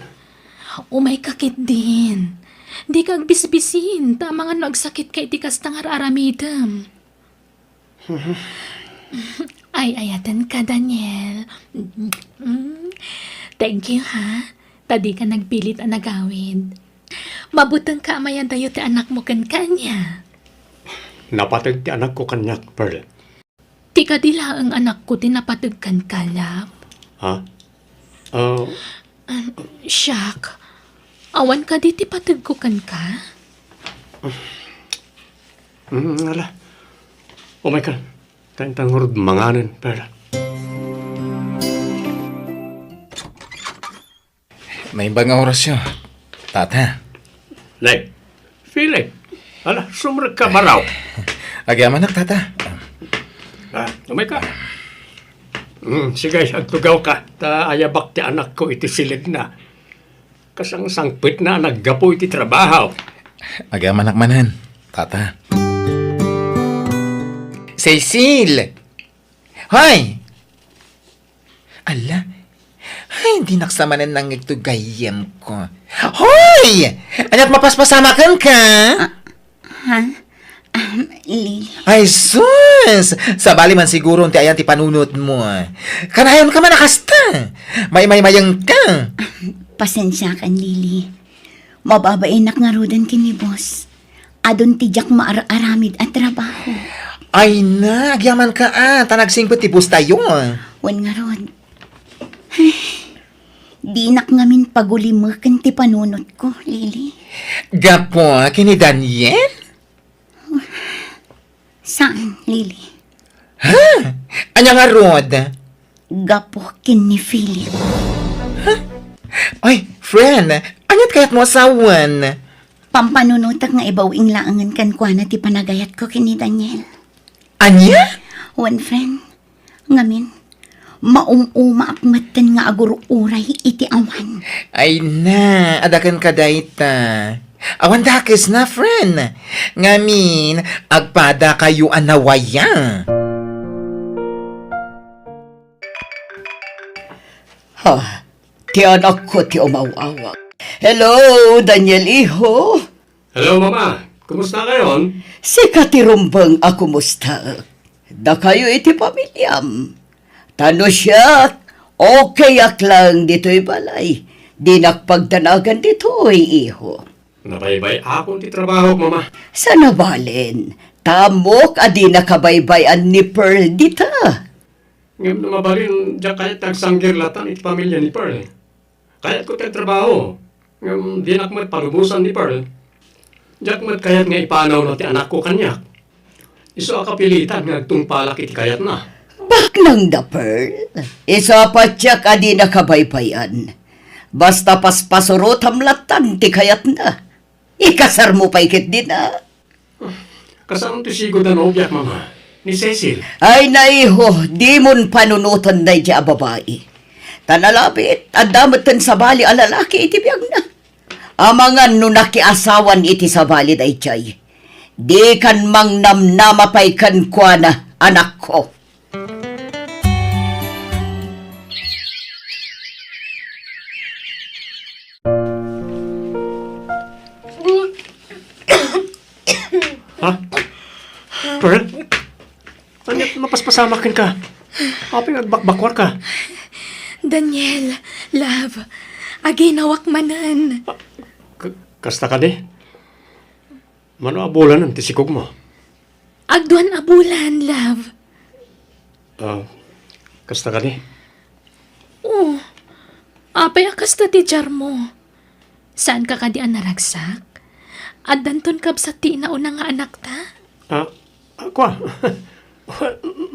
Umay kakit din. Di kag bisbisin, ta mga nagsakit kay ti kastang aramidam. Ay, ayatan ka, Daniel. Thank you, ha? Tadi ka nagpilit ang nagawid. Mabutang ka amayan tayo ti anak mo kan kanya. Napatag ti anak ko kanyak, Pearl. Ti kadila ang anak ko tinapatag kan kalap. Ha? Siyak. Awan ka di ti patag ko kan ka? Ala. Oh my God. Tantang hurud manganan, Pearl. May ibang orasyon. Tata. Lay, Philip. Ala, sumrag ka maraw. Agyaman na, tata. Umay ka. Sige, agtugaw ka. Ta ayabak ti anak ko iti silid na. Kasang sangpit na naggapo iti trabaho. Agyaman nakmanan, tata. Cecil! Hoy! Ala, ay, hindi naksamanan ng ito gayam ko. Hoy! Anak, mapaspasamakan ka? Ha? Lili. Ay, sus! Sabali man siguro ti ayan ti panunot mo. Kanayon ka man nakasta. May-mayang ka. Pasensya kan, Lili. Mababainak nga rodan kini boss. Adon tijak maaramid at trabaho. Ay na, agyaman ka Tanagsingpot ti bus tayo. Wan nga rod. Di nak ngamin pagulimakan ti panunot ko, Lili. Gapo, kini Daniel? Saan, Lili? Anya nga rod? Gapo kin ni Philip. Ay, friend, anyat kayat mo asawan? Pampanunutak nga ibawing laangan kan kwa na ti panagayat ko kini Daniel. Anya? One friend, ngamin, maumuma akmatan nga aguro uray iti awan. Ay na, adakan ka dayta. Awan dakes na, friend. Ngamin, agpada kayo anawaya. Ha, ti anak ko ti umawawak. Hello, Daniel Iho. Hello, Mama. Kumusta ngayon? Si Katirumbang ako musta. Da kayo iti pamilyam. Tano siya, okay ak lang dito'y balay. Di nakpagdanagan dito'y iho. Nabaybay akong ti trabaho, Mama. Sa nabalin, tamok adi nakabaybayan ni Pearl dita. Ngayon mabalin, diyan kahit nagsanggir latan iti pamilya ni Pearl. Kahit ko tayo trabaho. Ngayon, di nakmat palubusan ni Pearl. Diyan mat kayat nga ipanaw na ti anak ko kanyak. Iso akapilitan nga agtungpalak iti kayat na. Baknang da Pearl, isa pa tiyak adi nakabaybayan. Basta paspasurot hamlatan ti kayat na. Ikasar mo pa ikit din Kasama ti sigod na obyak, Mama. Ni Cecil. Ay naiho, di mon panunutan na iti babae. Tanalapit, at damatan sa bali alalaki iti biyag na. Amangan no nakiasawan iti sa bali day chay. Di kan mang namnamapay kan kwa na anak ko. Ha? Pearl? Anyat mapaspasamakin ka. Aping agbakbakwar ka. Daniel, love, aginawak manan. Kasta ka di? Mano abulan ang tisikog mo? Agduan abulan, love. Kasta ka di? Oh, apay akas na teacher mo. Saan ka kadi ang naragsak? At danton kab sa tinaon na nga anak ta? Ako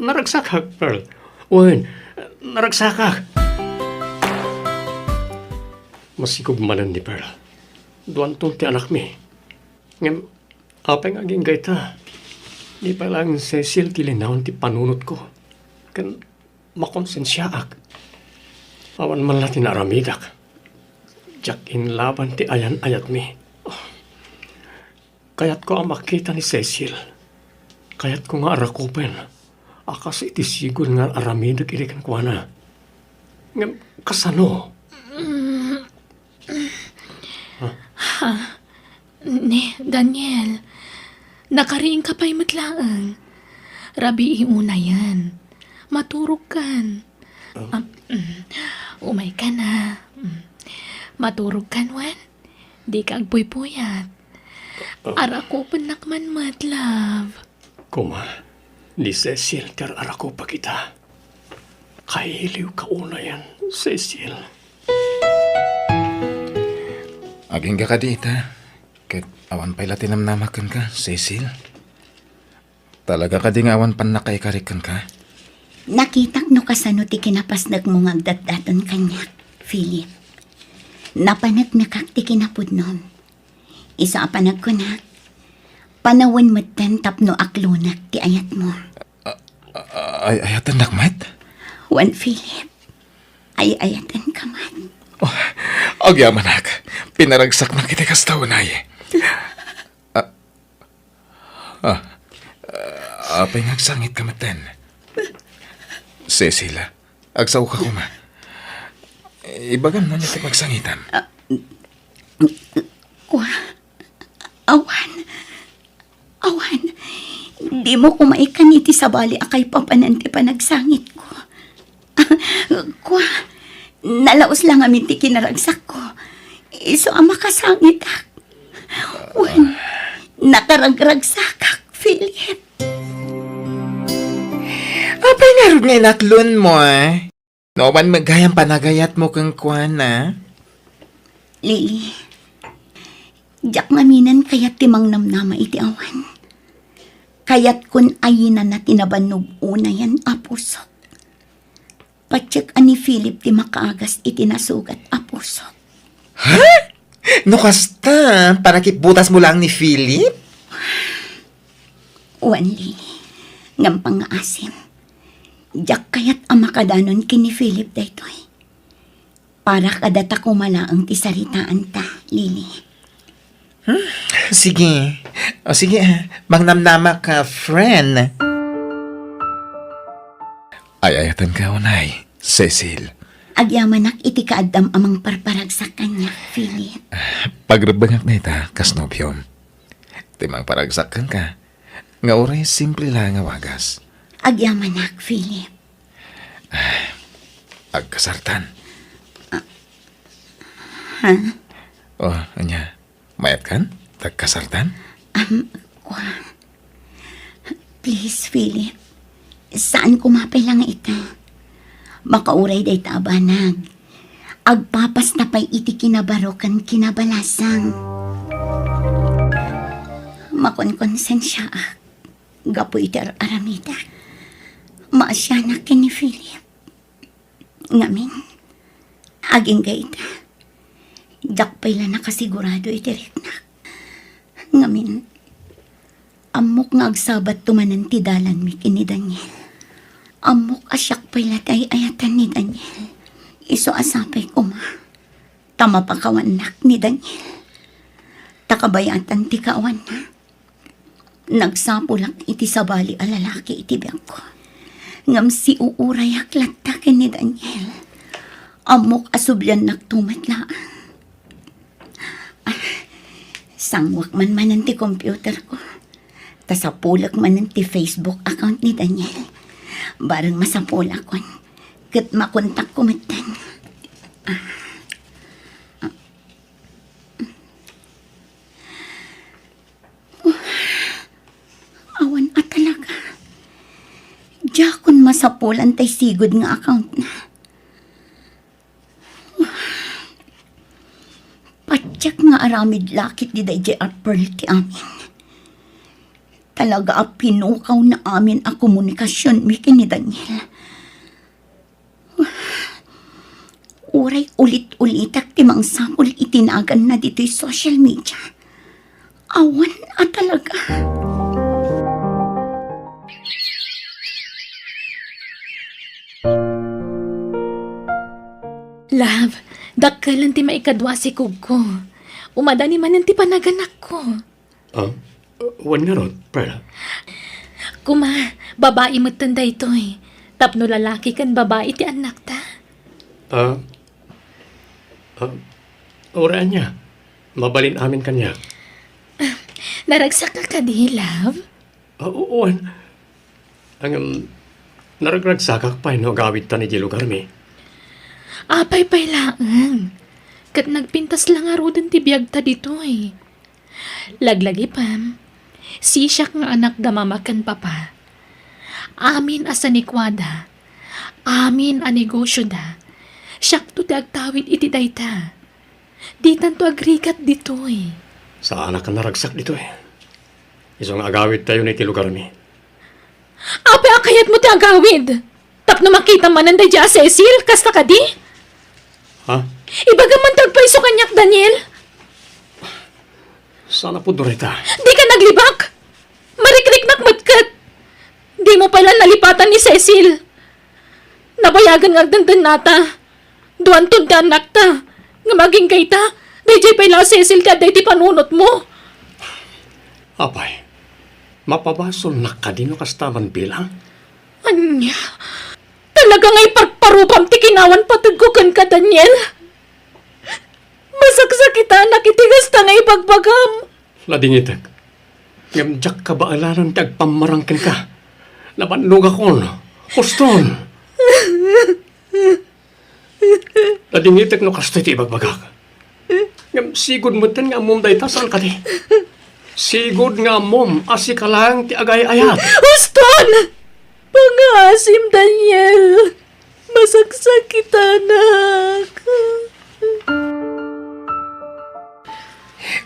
naragsak ka, Pearl. Uy, naragsak ka. Masikog manan ni Pearl. Duwan tong ti anak mi. Ngem, apay nga aging gayta. Di pa lang Cecil tilinahon ti panunot ko. Kan makonsensyaak. Awan man latin aramidak. Jak in laban ti ayan-ayat mi. Kayat ko ang makita ni Cecil. Kayat ko nga arakupen. Akas iti sigol nga aramidak irikan ko na. Ngem, kasano? Ne, Daniel, nakariing ka pa'y matlaang. Rabi iuna yan. Maturog kan. Umay ka na. Maturog kan, Wan. Di ka agpuy-puyat. Arako panakman mat, love. Kuma, ni Cecil ter arako pa kita. Kailiw ka una yan, Cecil. Aging ka dita. Ket awan pa'y latinamnamakan ka, Cecil. Talaga ka di nga awan pan nakaikarikan ka. Nakitak no kasano ti kinapasnag mo nga agdatdaton kanyak, Philip. Napanag nakak ti kinapudnom. Isa apanag ko na. Panawan matan tapno aklunak ti ayat mo. Ayatan nakmat? Wan, Philip. Ayatan ka man. Agyaman ak. Pinaragsak na kita kastawanay. Apay ngagsangit ka matan. Cecil, agsaw ka kuma. Ibagan mo niya magsangitan. Awan. Di mo kumaikan iti sabali akay papananti panagsangit ko. Kwa, nalaos lang amin ti kinaragsak ko. Iso ang makasangit ak. Wan, nakaragragsak ak, Philip. Apay nga rin naklon mo, No man magayang panagayat mo kang kuwan, Lili, jak ngaminan kayat timang namnama iti awan. Kayat kun ayinan na tinabanog una yan apusok. Patsyak ani Philip ti makaagas iti nasugat apusok. No kasta, panakiputas mo lang ni Philip? Uwan, Lili, ngampang nga asim. Jak kayat ang makadanon kini Philip daytoy. Para kadata kumalaang ti saritaan ta, Lili. Sige. O sige, mangnamnama ka, friend. Ay-ayatan ka, unay, Cecil. Agyamanak iti kaadam amang parparag sa kanya, Philip. Pagrabangak na ita, kasnobyom. Timang paragsakan ka. Nga oray, simple lang nga wagas. Agyamanak, Philip. Agkasartan. Ha? O, anya, mayat kan? Tagkasartan? Kwa. Please, Philip. Saan kumapay lang ita? Makauray day tabanag. Agpapas na pa'y iti kinabarokan kinabalasang. Makonkonsensya ak. Gapo iti aramida. Maasyanak kini Philip. Ngamin. Aging gaita. Jak pa'y lang nakasigurado iti riknak. Ngamin. Amok nga agsabat tumanan ti dalan mi kini Daniel. Amok asyak pa'y latay ayatan ni Daniel. Iso asapay ko ma. Tama pa kawanak ni Daniel. Takabayatan ti kawan na. Nagsapulak iti sabali a lalaki iti biyang ko. Ngam si uuray aklatakin ni Daniel. Amok asubyan nagtumatlaan. Sangwak man ti computer ko. Tasapulak man ti Facebook account ni Daniel. Barang masapulak kon. Kat makontak ko matan. Awan at talaga. Diakon masapulan tay sigod nga account na. Patyak nga aramid lakit di day at pearl ti amin. Talaga a pinukaw na amin a komunikasyon mi kini Daniel. Uray ulit-ulitak ti mangsapol itinagan na dito'y social media. Awan at talaga. Love, dakkalan ti maikadwa si Kugko. Umadani man ti panaganak ko. Wan nga rod, Perla. Kuma, babae mo tanda ito eh. Tapno lalaki kan babae ti anak ta. Oraan niya. Mabalin amin kanya. Naragsak ka di, love? Wan. Ang naragragsakak pa no gawit ta ni lugar mi. Apay-pay lang. Kat nagpintas lang nga rodan ti biyag ta dito eh. Laglagi pam. Sisyak nga anak da mamakan papa. Amin asanikwada. Amin a negosyo da. Siyak to ti agtawid iti dayta. Di tanto agrikat dito eh. Sa anak ka naragsak dito eh. Isang agawit tayo na lugar mi. Apay akayat mo ti agawid. Tapno makita man ang dadya Cecil, kasta ka di? Ha? Ibaga man tagpaiso kanyak, Daniel. Sana po Dorita. Di ka naglibak. Marikrik matkat. Di mo pala nalipatan ni Cecil. Nabayagan nga agdandan nata. Duan tun ka anak ta. Nga maging kay ta. Dayjay pala Cecil ka day ti panunot mo. Apay, mapabasol na ka din no kastaman bilang? Anya? Talaga nga'y parparupam ti kinawan patagkukan ka, Daniel. Masaksak kita nakitigas ta nga'y pagbagam. Ladingitek. Ngamjak ka ba alanan ti agpamarangkin ka? Nabanlog akon. Huston. Nadingitek no kasto iti ibagbagak. Ngam sigod mo ten nga mom day tasal ka di. Sigod nga mom asi ka lang ti agay-ayat. Huston! Pangasim, Daniel. Masaksak kita, anak.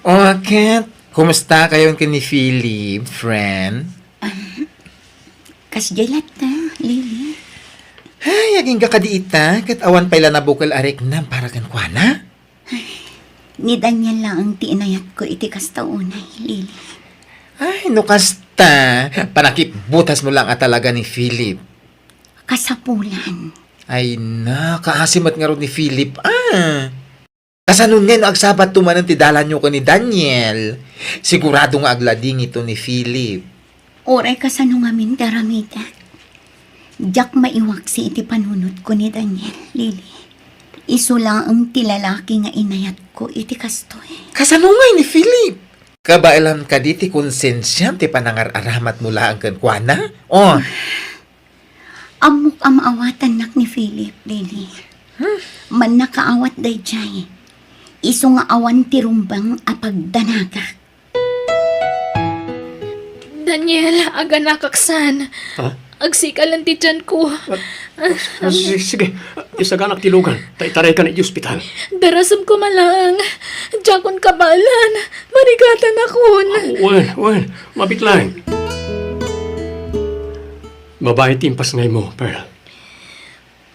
Okay. Kumusta kayo ni Philip, friend? Kasjalat na, Lily. Ay, aging kakadiita, kat awan pala na bukal arik na para kan kuana. Ni Daniel lang ang tiinayat ko iti kastaunay, Lily. Ay, no kasta. Panakibutas mo lang at talaga ni Philip. Kasapulan. Ay na, kaasimat nga ron ni Philip. Kasanon nga no agsabat tumanan ti dalan nyo ko ni Daniel. Sigurado nga aglading ito ni Philip. Oray kasano nga min daramita. Diyak maiwak si iti panunod ko ni Daniel, Lily. Iso lang ang tilalaki nga inayat ko iti kastoy. Kasano nga ni Philip? Kabailan ka di ti konsensya ti panangar-aramat mula ang kankwana? Oh, Amok ang maawatan nak ni Philip, Lily. Man nakaawat day jay. Iso nga awan tirumbang apagdanaga. Daniel, aga nakaksan. Ha? Agsikalan ti tiyan ko. Sige, isaganak tilugan. Taitaray ka na ospital. Darasam ko malang. Diyakon kabalan. Marigatan akon. Wen, mabitlang. Babae timpas ngay mo, Pearl.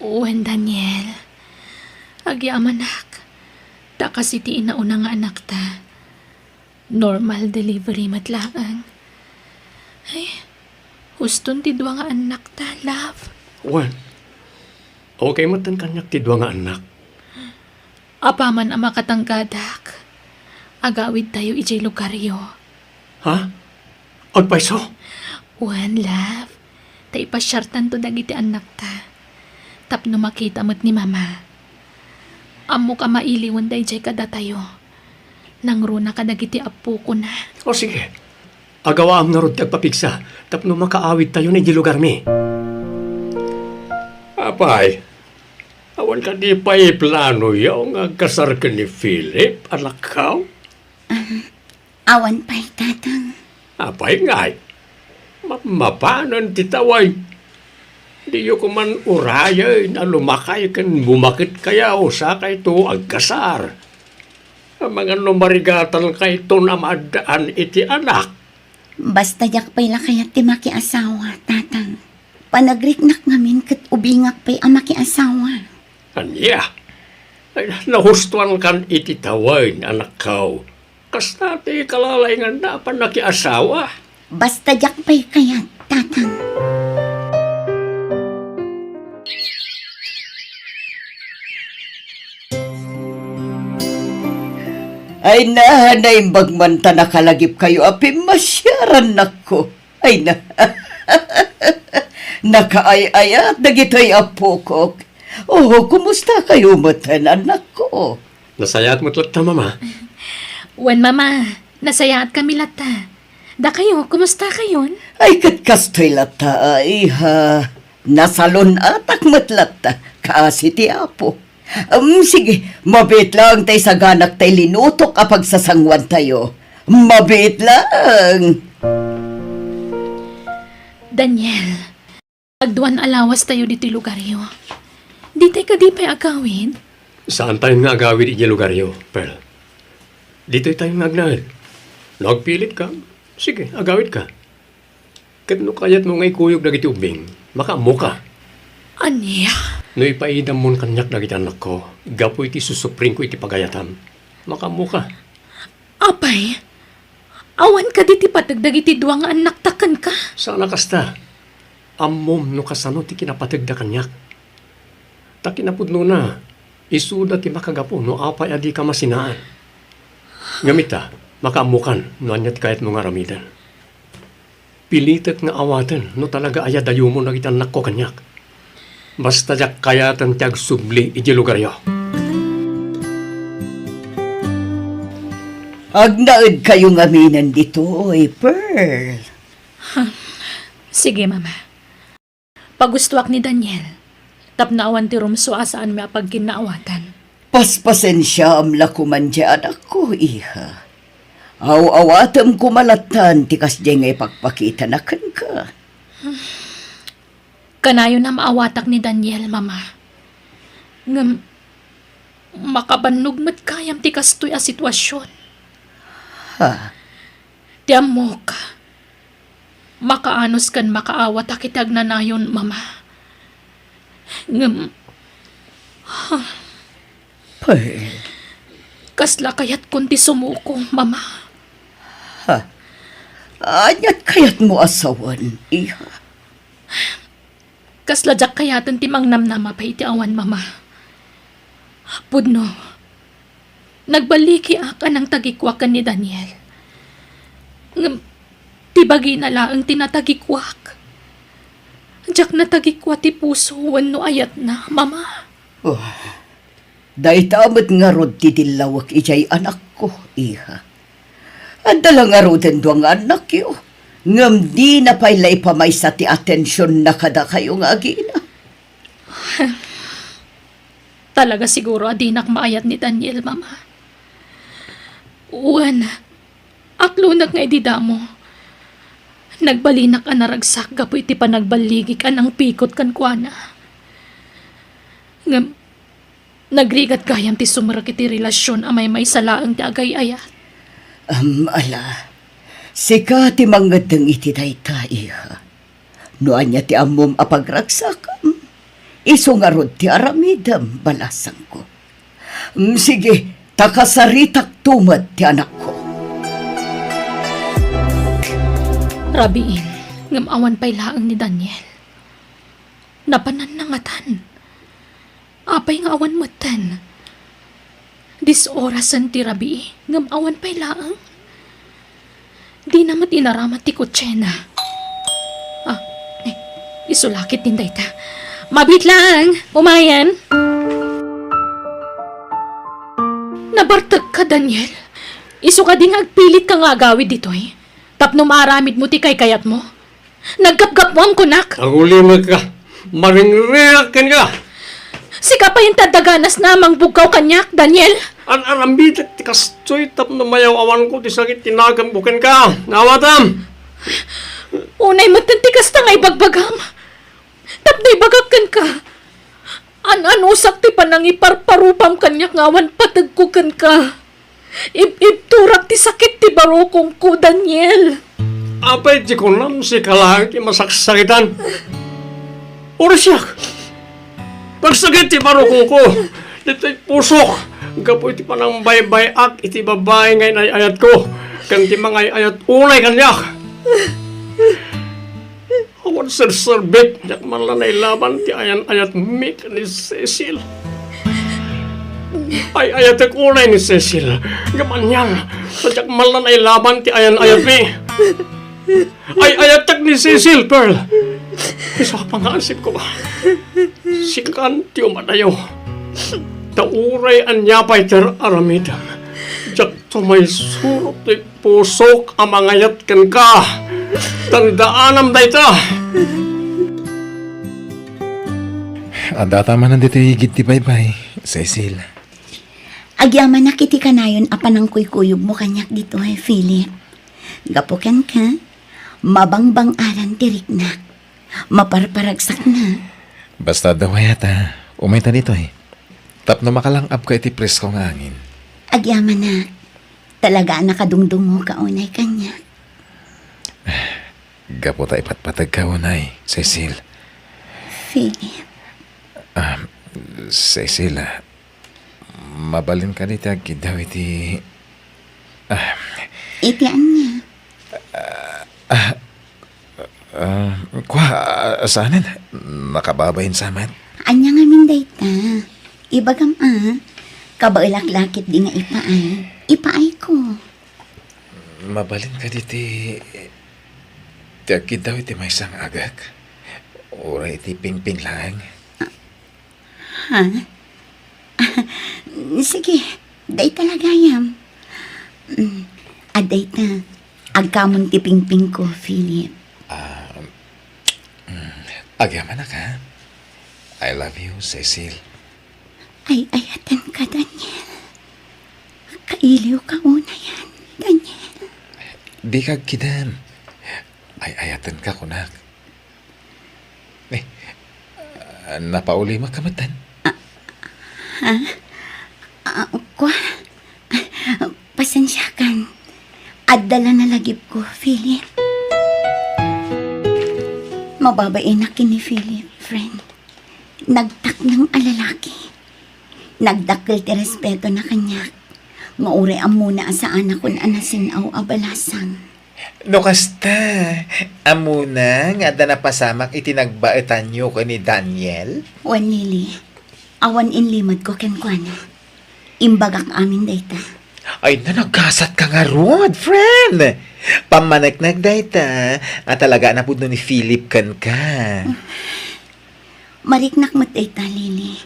Uwan, Daniel. Agyamanak. Ta kasi ti inauna nga anak ta. Normal delivery matlaang. Ay, huston ti dua nga anak ta, love. Wen, okay mo tan kanyak ti dua nga anak. Apaman ang makatanggadak. Agawid tayo ijay lugaryo. Ha? Agpaiso? Uwan, love. Ta ipasyartan to dagiti anak ta. Tapno makita mo't ni mama. Amo ka mailiwan day jay kada tayo. Nangruna ka dagiti apo ko na. O sige. Agawa am narod tagpapigsa. Tapno makaawid tayo na di lugar mi. Apay, awan ka di pa plano yaw nga kasar ka ni Philip, anak ka? Awan pa'y tatang. Apay ngay. Mapanan titaway. Di yo ko man uraya na lumakay kan bumakit kaya o sa kay to agkasar. Ang mga numarigatan kay to na madaan iti anak. Basta yak pa'y lakayat ti makiasawa, tatang. Panagriknak ngamin kat ubingak pa'y ang makiasawa. Anya, ay nahustuan kan iti taway anak kao. Kasta ti kalalay nga na pa nakiasawa. Basta yak pa'y kayat, tatang. Ay na, naimbagmanta nakalagip kayo, api masyaran nako. Ay na, nakaay-ayat, nagito'y apo ko. Oh, kumusta kayo matan, anak ko? Nasayat mo't ta, mama. Uwan, mama. Nasayaat kami lata. Da kayo, kumusta kayon? Ay, katkastoy lata, ay ha. Nasalon atak matlata, kaasi ti apo. Sige, mabit lang tayo sa ganak tayo linutok kapag sasangwan tayo. Mabit lang. Daniel, agduan alawas tayo dito lugaryo. Di tayo ka di pa'y agawin? Saan tayo nga agawid iti lugaryo, Pearl? Dito tayo nagnahid. Nagpilit ka? Sige, agawid ka. Katno kayat mo ngay kuyog na iti ubing, makamu ka. Anya? No ipaidam mo kanyak na iti anak ko, gapo iti susupring ko iti pagayatam, makamu ka. Apay, awan ka di ti patagdag iti duwang anak takan ka. Sana kasta, amom no kasano ti kinapatag da kanyak. Ta kinapudno na, isuda ti makagapo no apay adi ka masinaan. Ngamita, makaamukan no anyat kahit mga ramidan. Pilitet nga awatan no talaga ayadayo mo na iti anak ko kanyak. Basta jak kayatan tiag subli iti lugar yo. Agnaid kayo nga minan dito, oy, Pearl. Sige, mama. Pagustuak ni Daniel. Tapnaawan ti Rumso asaan may pagkinaawatan. Paspasensya amla ko man di anak ko, iha. Aw-awatam ko malatan, tikas di ngay pagpakita na kan ka. Kanayo na maawatak ni Daniel, mama. Ngam, makabannog mat kayam ti kastoy a sitwasyon. Ha? Tiyam mo ka. Makaanos kan makaawat akitag na nayon, mama. Ngam, Pearl, kasla kayat kunti sumuko, mama. anyat kayat mo asawan, iha. Kasla jak kayatan ti mangnamnama pa iti awan, mama. Pudno, nagbaliki akan ang tagikwakan ni Daniel. Ngam, tibagi na laang tinatagikwak. Jak na tagikwa ti puso wano ayat na, mama. Dahil tamat nga rod ti dilawak ijay anak ko, iha. At dala nga roden doang anak yo. Ngam di na pala ipamay sa ti atensyon na kada kayo nga agina. Talaga siguro adinak maayat ni Daniel, mama. Uwan, aklunak nga idida mo. Nagbalinak ka naragsak, gapo iti pa nagbaligi ka ng pikot kan kuana. Ngam, nagrigat kayam ti sumarak iti relasyon amay may salaang ti agay-ayat. Ala, sika ti mangadang iti dayta, iha. Noan niya ti amom apagragsakam. Iso nga rod ti aramidam, balasang ko. Sige, takasaritak tumad ti anak ko. Rabiin, ngamawan pa'y laang ni Daniel. Napanan na ngatan. Apay nga awan matan. Dis orasan ti rabi, ngamawan pa'y laang. Di namat inaramat ti kutsena. Isulakit din dayta. Mabit lang, umayan. Nabartag ka, Daniel. Isu ka ding agpilit ka nga agawid dito eh. Tapno maaramid mo ti kay kayat mo. Naggapgap mo ang kunak. Ang ulimag ka. Maringriak ka. Sika pa yung tadaganas na mangbugkaw kanyak, Daniel. Ang arambit at tikastoy tap na mayaw awan ko ti sakit tinagam bukan ka. Nawatam. Unay matantikas ta ngay bagbagam. Tapno'y bagakan ka. An-anusak ti panang iparparupam kanyak ngawan patagkukan ka. Ib-turak ti sakit ti barokong ko, Daniel. Apay di ko nam si kalang ti masaksakitan. Orasyak. Pagsakit ti barokong ko. Ito'y pusok. Gapo iti panang bay-bayak iti babae ngayon ay ayat ko. Kan ti mga ayat unay kanyak. Awan sir-serbit, yak man lang nailaban ti ayan-ayat mik ni Cecil. Ay ayat ak unay ni Cecil. Gaman yan, yak man lang nailaban ti ayan-ayat mi. Ay ayat ak ni Cecil, Pearl. Isa ka pangasip ko ba? Sikan ti umadayo. Tauray anyapay ter aramidan. Jak tumay surot ti pusok ang mangayat kan ka. Tandaanam dayta. Adata man nandito higit ti baybay, Cecil. Agyaman na kiti kanayon apan ang kuykuyog mo kanyak dito ay Philip. Gapukan ka, mabangbang aran tirik na. Maparparagsak na. Basta daw yata, umay ta dito eh. Tapno makalangap ka iti presko nga angin. Agyaman na. Talaga nakadungdung mo kaunay kanya. Gapo ta ipatpatag ka unay, Cecil. Philip. Cecil, mabalin ka dito agad daw iti... Itian niya. Saanin? Nakababayin sa amin. Anya nga minday ta. Ibagam kabailak-lakit di nga ipaay. Ipaay ko. Mabalin ka dito agad daw iti may isang agak. Ura iti ping-ping lang. Ha? Sige, day talaga yam. Aday ta, agkamon ti pingping ko, Philip. Agyaman na ka. I love you, Cecil. Ay, ayatan ka, Daniel. Kailiw ka muna yan, Daniel. Di kag kidam. Ay ayatan ka, kunak. Napauli makamatan. Kwa, pasensya kan. Adala na lagip ko, Philip. Mababain na kini Philip, friend. Nagtak ng alalaki. Nagdakil ti respeto na kanya. Maure ang muna sa anak kun anasinaw abalasang. No kasta, amuna nga da napasamak itinagbaitan nyo ko ni Daniel. Wan Lily, awan inlimad ko kenkwana. Imbagak amin dayta. Ay na nagkasat ka nga rod, friend. Pamanagnag dayta at talaga na ni Philip kan ka. Mariknak mat dayta, Lily.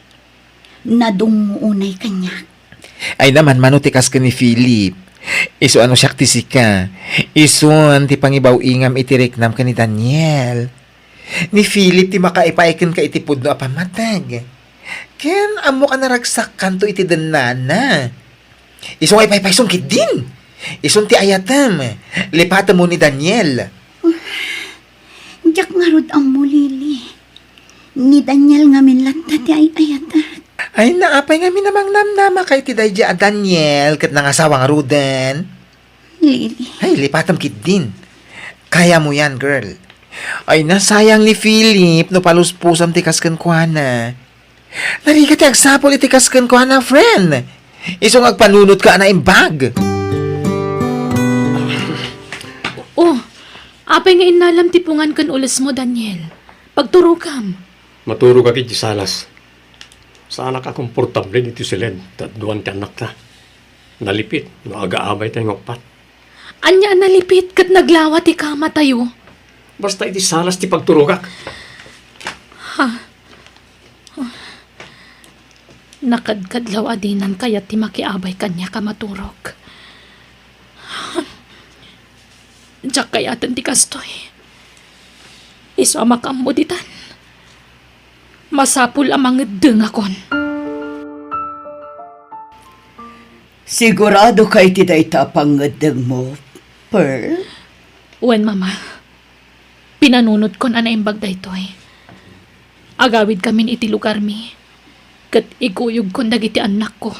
Nadungunay kanya. Ay naman manutikas ka ni Philip. Iso ano siya ka. Iso ti pangibaw ingam itiriknam ka ni Daniel. Ni Philip ti makaipaikin ka itipod no apamatag. Ken amo ka naragsak kanto iti danana. Iso nga ipaipaisong kit din. Isun ti ayatam. Lipatan mo ni Daniel. Diyak nga rod ang mo, Lily. Ni Daniel nga minlanta ti ay ayata. Ay naapay nga minamang namnama kay ti Dayja a Daniel kat nangasawa nga rudan. Lily. Ay lipatam kit din. Kaya mo yan, girl. Ay nasayang ni Philip no paluspusam ti kasken kuana. Narigat ti agsapol iti kasken kuana, friend. Isong agpanunot ka na imbag. Oh, apay nga inalam tipungan kan ulas mo, Daniel. Pagturo kam. Maturo ka kiti salas. Sana ka komportable dito silid. Tatduan ti anak ta. Nalipit. No aga-abay tayo ngokpat. Anya nalipit kat naglawa ti kama tayo. Basta iti salas ti pagturo ka. Nakadkadlaw adinan kaya ti makiabay kanya ka maturok. Diyak kayatan ti kastoy. Iso makamuditan. Masapul amang deng akon. Sigurado kay ti dayta pangedeng mo, Pearl? Wen mama, pinanunod kon ana imbag daytoy. Agawid kamin iti lugar mi. Kat ikuyog kon dagiti anak ko.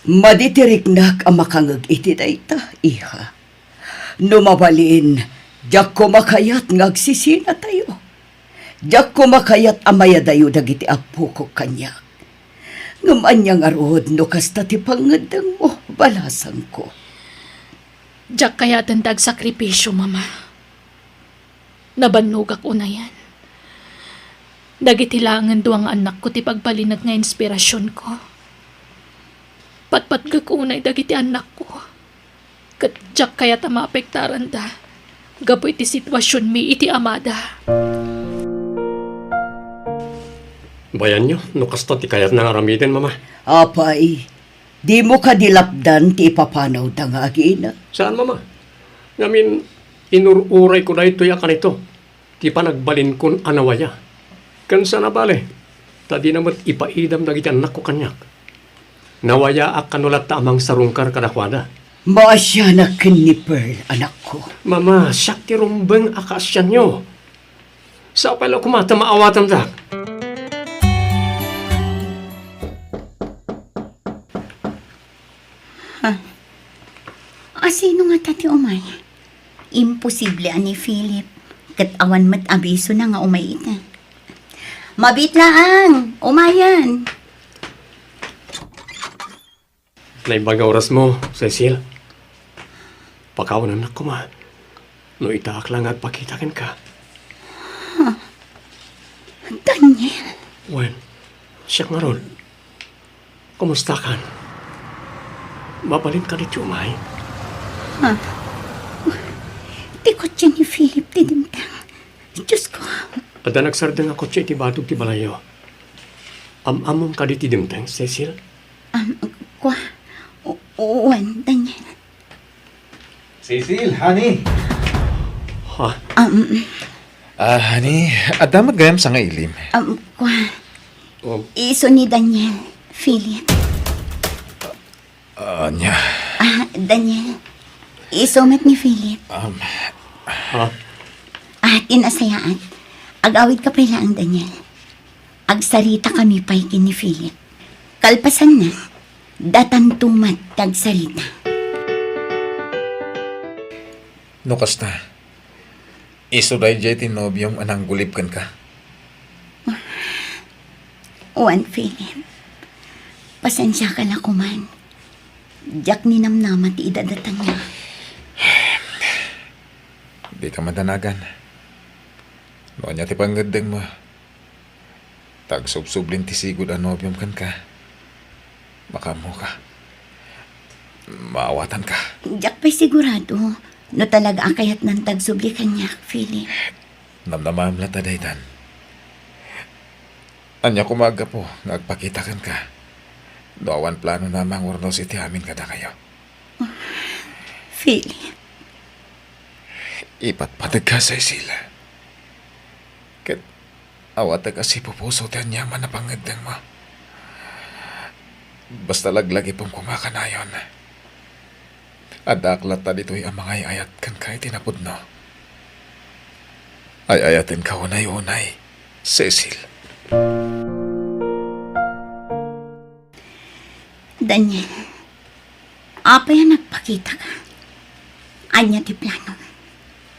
Maditiriknak ang makangag iti dayta, iha. Numabalin, diyak ko makayat ngagsisina tayo. Diyak ko makayat amaya dayo dagiti apo ko kanya. Ngaman niyang arod no kasta ti pangedeng mo, balasan ko. Diyak kayatan dag sakripisyo, mama. Nabannog ako na yan. Dagitilangan duwang anak ko ti pagbalinag nga inspirasyon ko. Patpatgag unay dagiti anak ko. Kat diyak kaya ta maapektaran da. Gapo iti sitwasyon mi iti amada. Bayan nyo, no kasta ti kayat na aramiden, mama. Apay, di mo kadilapdan ti ipapanaw da nga agina. Saan, mama? Ngamin, inururay ko na ito yakan ito. Ti panagbalin kon anawaya. Kan sana bale, tadi namat ipaidam dagiti anak ko kanyak. Nawaya ak kanulat ta amang sarungkar kadakwada. Maasya na ni Pearl, anak ko. Mama, siyak ti rumbeng akasyan nyo. Sa pala kumata maawatan dak. Sino nga tati umay? Imposible ani Philip. Kat awan mat abiso na nga umay ita. Mabitlaang! Umayan! Naibang oras mo, Cecil. Pakawanan na ko, ma. No itaak lang at pakitakin ka. Daniel! Wen, siyak nga ron. Kumusta kan? Mabalin ka dito, umay. Di ko dyan ni Philip tinimtang. Diyos ko. Ada nagsardang ako siya iti batog ti balayo. Amamong ka dito dimtang, Cecil? Kwa, Uwan, Daniel. Cecil, honey. Ha? Honey, ada magayam sa nga ilim. Kwa, Oh, iso ni Daniel, Philip. Nya. Daniel, isumat ni Philip. ha? Tinasayaan. Agawid ka pala ang Daniel. Agsarita kami pa'y ni Philip. Kalpasan na, datan tumat tagsarita. No kasta. Isuday jay tinobyong anang gulib kan ka. Uwan, Philip. Pasensya ka na kuman. Diyak ni namnamat idadatan niya. Di ka madanagan. No nya ti panggedeng mo. Tagsubsublin ti sigud ang nobyong kan ka. Baka mo ka. Maawatan ka. Diyak pa'y sigurado. No talaga akayat ng tagsubli kanya, Philip. Namnamam lang tadaytan. Anya kumaga po, nagpakita kan ka. Doawan plano namang urnos iti amin kada kayo. Philip. Ipatpatag ka sa isila. Kat awat kasi pupuso tayo nyaman na pangagdang mo. Basta laglagi pong kumakanayon. Adaklat ta dito'y ang mga ayat kan kahit tinapod no. Ay ayatin ka unay-unay, Cecil. Daniel, apa yan nagpakita ka? Anya ti plano.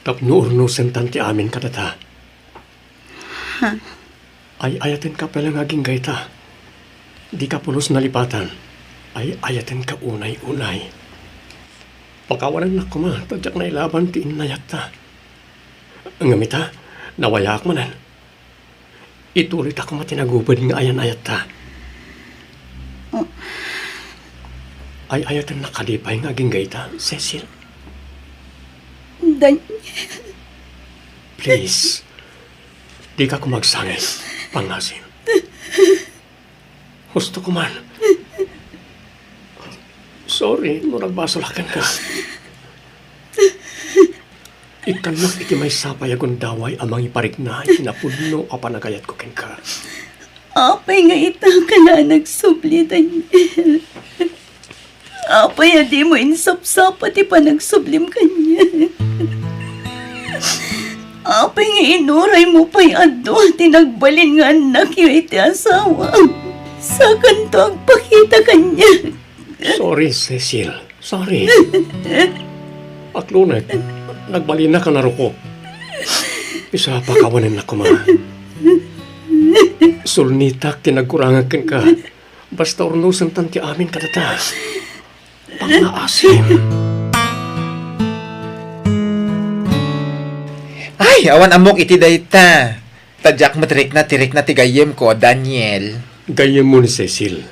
Tapno urnusen tanti amin kadata. Ay ayatin ka palang aging gaita. Di ka pulos nalipatan. Ay ayatin ka unay-unay. Pakawalan na kuma, tadyak na ilaban ti inayat ta. Ang gamita, nawayak manan. Ituloy ta kuma tinagubad nga ayan ayat ta. Ay ayatin na kalipay nga aging gaita, Cecil. Daniel. Please, di ka kumagsangin, pangasim. Gusto ko man. Sorry, no nagbasulakan ka. Ikanak iti may sapay agon daway amang iparigna, inapudno a panagayat ko ken ka. Apay nga ita ka na nagsubli, Daniel. Apay di mo insap-sap pati pa nagsublim kanya. Apay nga inuray mo pa'y ado tinagbalin nga anak yung iti asawa. Sa kanto agpakita kanya. Sorry, Cecil. Sorry. Aklunet, nagbalin na ka na ruko. Isa pa kawanin na kuma. Sulnitak tinagkurangan ken ka. Basta urnusan tanti amin kadata. Pangaasim. Ay, awan amok iti dayta. Tadyak matrik na tirik na tigayem ko, Daniel. Gayem mo ni Cecil.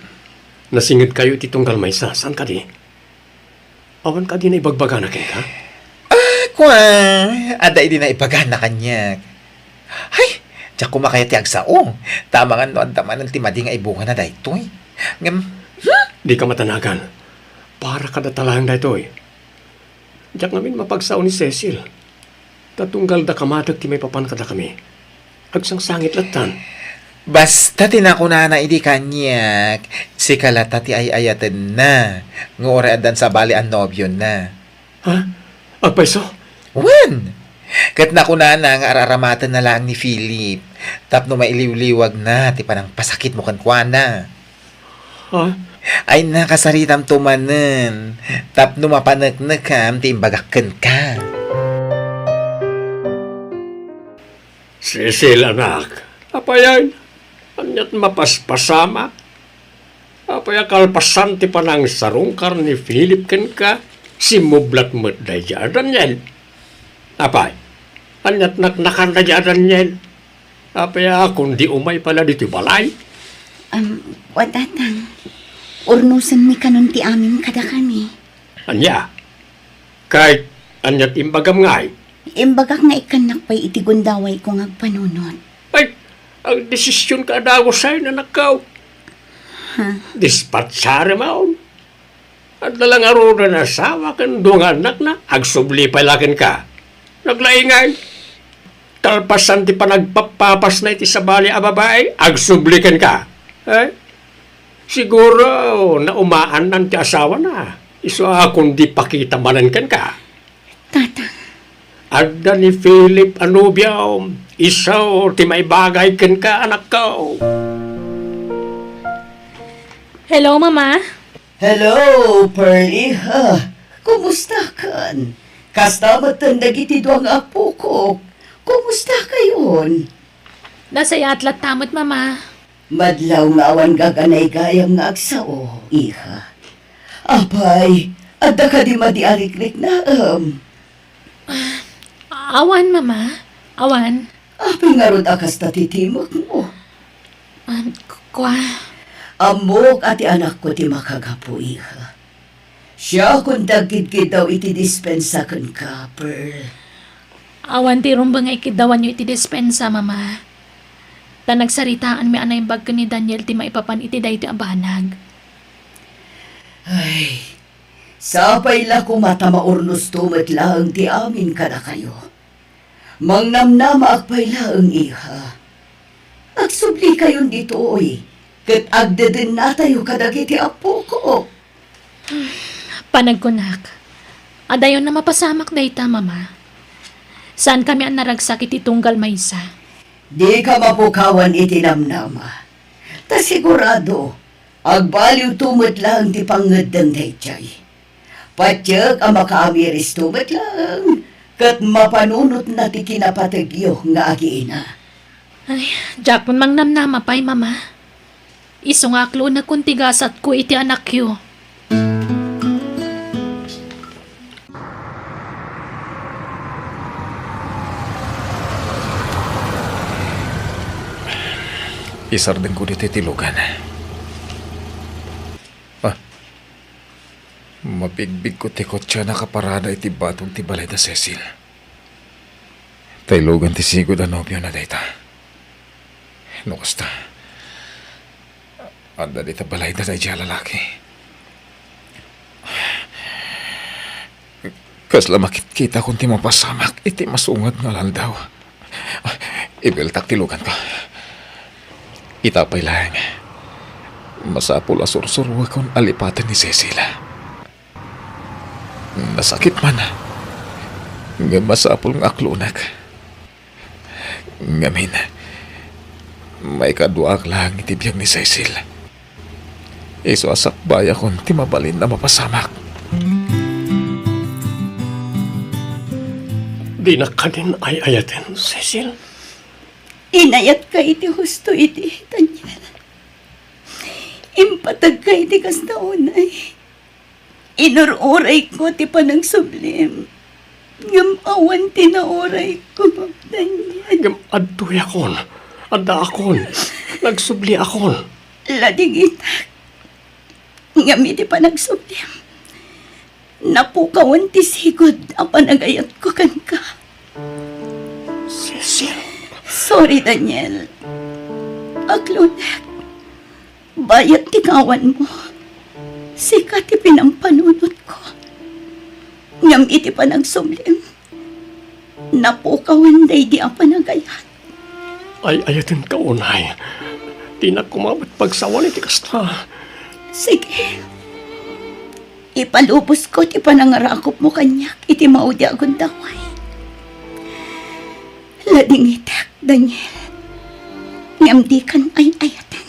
Nasingit kayo iti tunggal maysa. Saan ka di? Awan ka di na ibagbaga na ken ka? Kwa, ada hindi na ipagana kanyak. Ay, tiyak kumakaya ti agsao. Tama nga no, andaman ng timadi nga ibunga na daytoy. Ngam, Di ka matanagan. Para ka datalang daytoy. Diyak namin mapagsao ni Cecil. Tatunggal da kamadag ti may papan kada kami. Agsang sangit latan. basta tinakuna na idi kanyak. Si kalata ti ay ayaten na. Ngore adan sa bali ang nobyo na. Ha? Agpaiso? Wen! Kat nakuna na nga araramatan na lang ni Philip. Tapno mailiw-liwag na, ti panang pasakit mo kan kuana. Ha? Ay nakasaritam tumanen. Tapno mapanagnagam, ti imbagakken ka. Cecil, anak. Apayan? Anyat mapaspasama? Apaya kalpasan ti panang sarungkar ni Philip ken ka? Simublat mo dayadan yan. Apay? Anyat naknakan dayadan yan. Apaya kundi umay pala dito balay. Wadatang. Urnusan mi kanon ti amin kada kami. Anya? Kahit anyat imbagam ngay. Imbagak nga ikanak pa'y itigundaway ko ngagpanunod. Ay, ang desisyon ka daw sa'yo na nakaw. Dispatsara maon. At dalang araw na nasawa kan doong anak na, agsubli palakin ka. Naglaingay. Talpasan ti pa nagpapapas na iti sa bali a babae, agsublikan ka. Siguro na umaan ng ti asawa na. Iso akong di pakita manan kan ka. Tata, Adda ni Philip Anubiao, isaw ti may bagay kan ka anak ko. Hello, Mama. Hello, Pearlie. Kumusta kan? Kastamat ang nagiti doang apo ko. Kumusta kayon? Nasaya atlat tamot, Mama. Madlaw nga awan gaganay gayam nga agsao, iha. Apay, adda ka di madiarikrik na Awan, Mama. Awan. Apay nga rod akas tatitimok mo. Kwa. Amok ati anak ko ti makagapo, iha. Siya kung dagkid daw iti dispensakan ka, Pearl. Awan ti rumbang ikidawan nyo iti dispensa, Mama. Ta nagsaritaan mi anay bag ni Daniel ti maipapan iti day ti abanag. Ay, sapay la ko mata maurnos tumat lang ti amin kada kayo. Mangnamnama agpay lang, iha. Agsubli kayon dito, oy. Kat agdeden na tayo kadagiti apo ko. Panagkunak. Adayon na mapasamak dayta, Mama. Saan kami ang naragsak iti tunggal maysa? Di ka mapukawan itinamnama. Ta sigurado, agbaliw tumot lang ti pangedang dayjay. Patyag ang makaamiris tumot lang, kat mapanunot na ti kinapatagyo nga agiina. Ay, Jack, mang namnama pa'y, Mama. Isungaklo na kuntigasat ko iti anak yo. Isardeng ko dito tilugan. Mabigbig ko ti kotsa nakaparada iti batong ti balay da Cecil. Taylugan ti sigod ang nobyo na dayta. Nukas ta. Anda dita balay da day lalaki. Kasla makikita kung ti mapasamak iti masungad nga landaw. Ibiltak tilugan ko. Itapay lang. Masapul asursurwa kung alipatan ni Cecila. Nasakit man. Nga masapul ng aklunak. Ngamin. May kaduak lang itibiyag ni Cecil. Iso asakbaya kung timabalin na mapasamak. Di na kanin ay ayatin, Cecil. inayat ka iti husto iti, Daniel. Impatag ka iti kas na unay. Inururay ko ti panang sublim. Ngamawan tinauray ko, Daniel. Adtoy akon. Adda akon. Nagsubli akon. Ladigitak. Ngami ti panang sublim. Napukawan ti sigod ang panagayat ko kan ka. Cecil. Sorry, Daniel. Aglunak. Bayat ti kawan mo. Sikat ti pinampanunot ko. Ngam iti panagsumlim. Napukawan day di ang panagayat. Ay ayatin ka unay. Di na kumabat pagsawan iti kasta. Sige. Ipalubos ko ti panangarakop mo kanyak iti maudi agong daway. Lading itak, Daniel. Ngam di kan ay ayatan.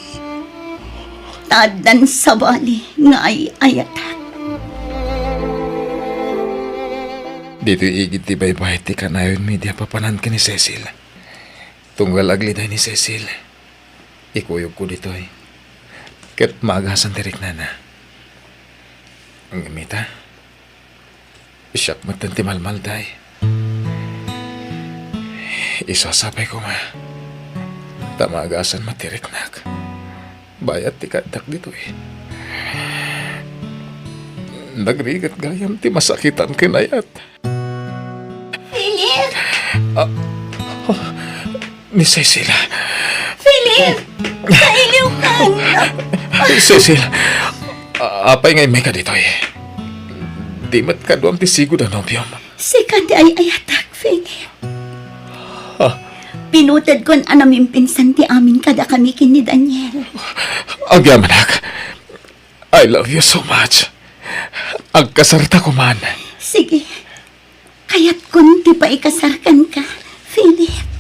Tadan sa bali nga ay ayatan. Dito igit ti baybay ti kanayon mi di papanan ka ni Cecil. Tunggal agliday ni Cecil. Ikuyog ko dito eh. Kat magasan tirik na na. Ang gamita. Siyak matanti malmalday. Isasabay ko ma. Tamagasan matirik nak. Bayat ti kadak dito eh. Nagrigat gayam ti masakitan kinayat. Philip! Ni Cecil. Philip! Kailiw ka! Cecil. Apay ngay may ka dito eh. Di mat kaduam ti sigod ang nobyom. Sikat ay ayatak, Philip. Ah. Pinutad ko ang namin pinsan ti amin kada kami kini Daniel. Agyam, anak. I love you so much. Agkasarta ko man. Sige, kaya't kun ti pa ikasarkan ka, Philip.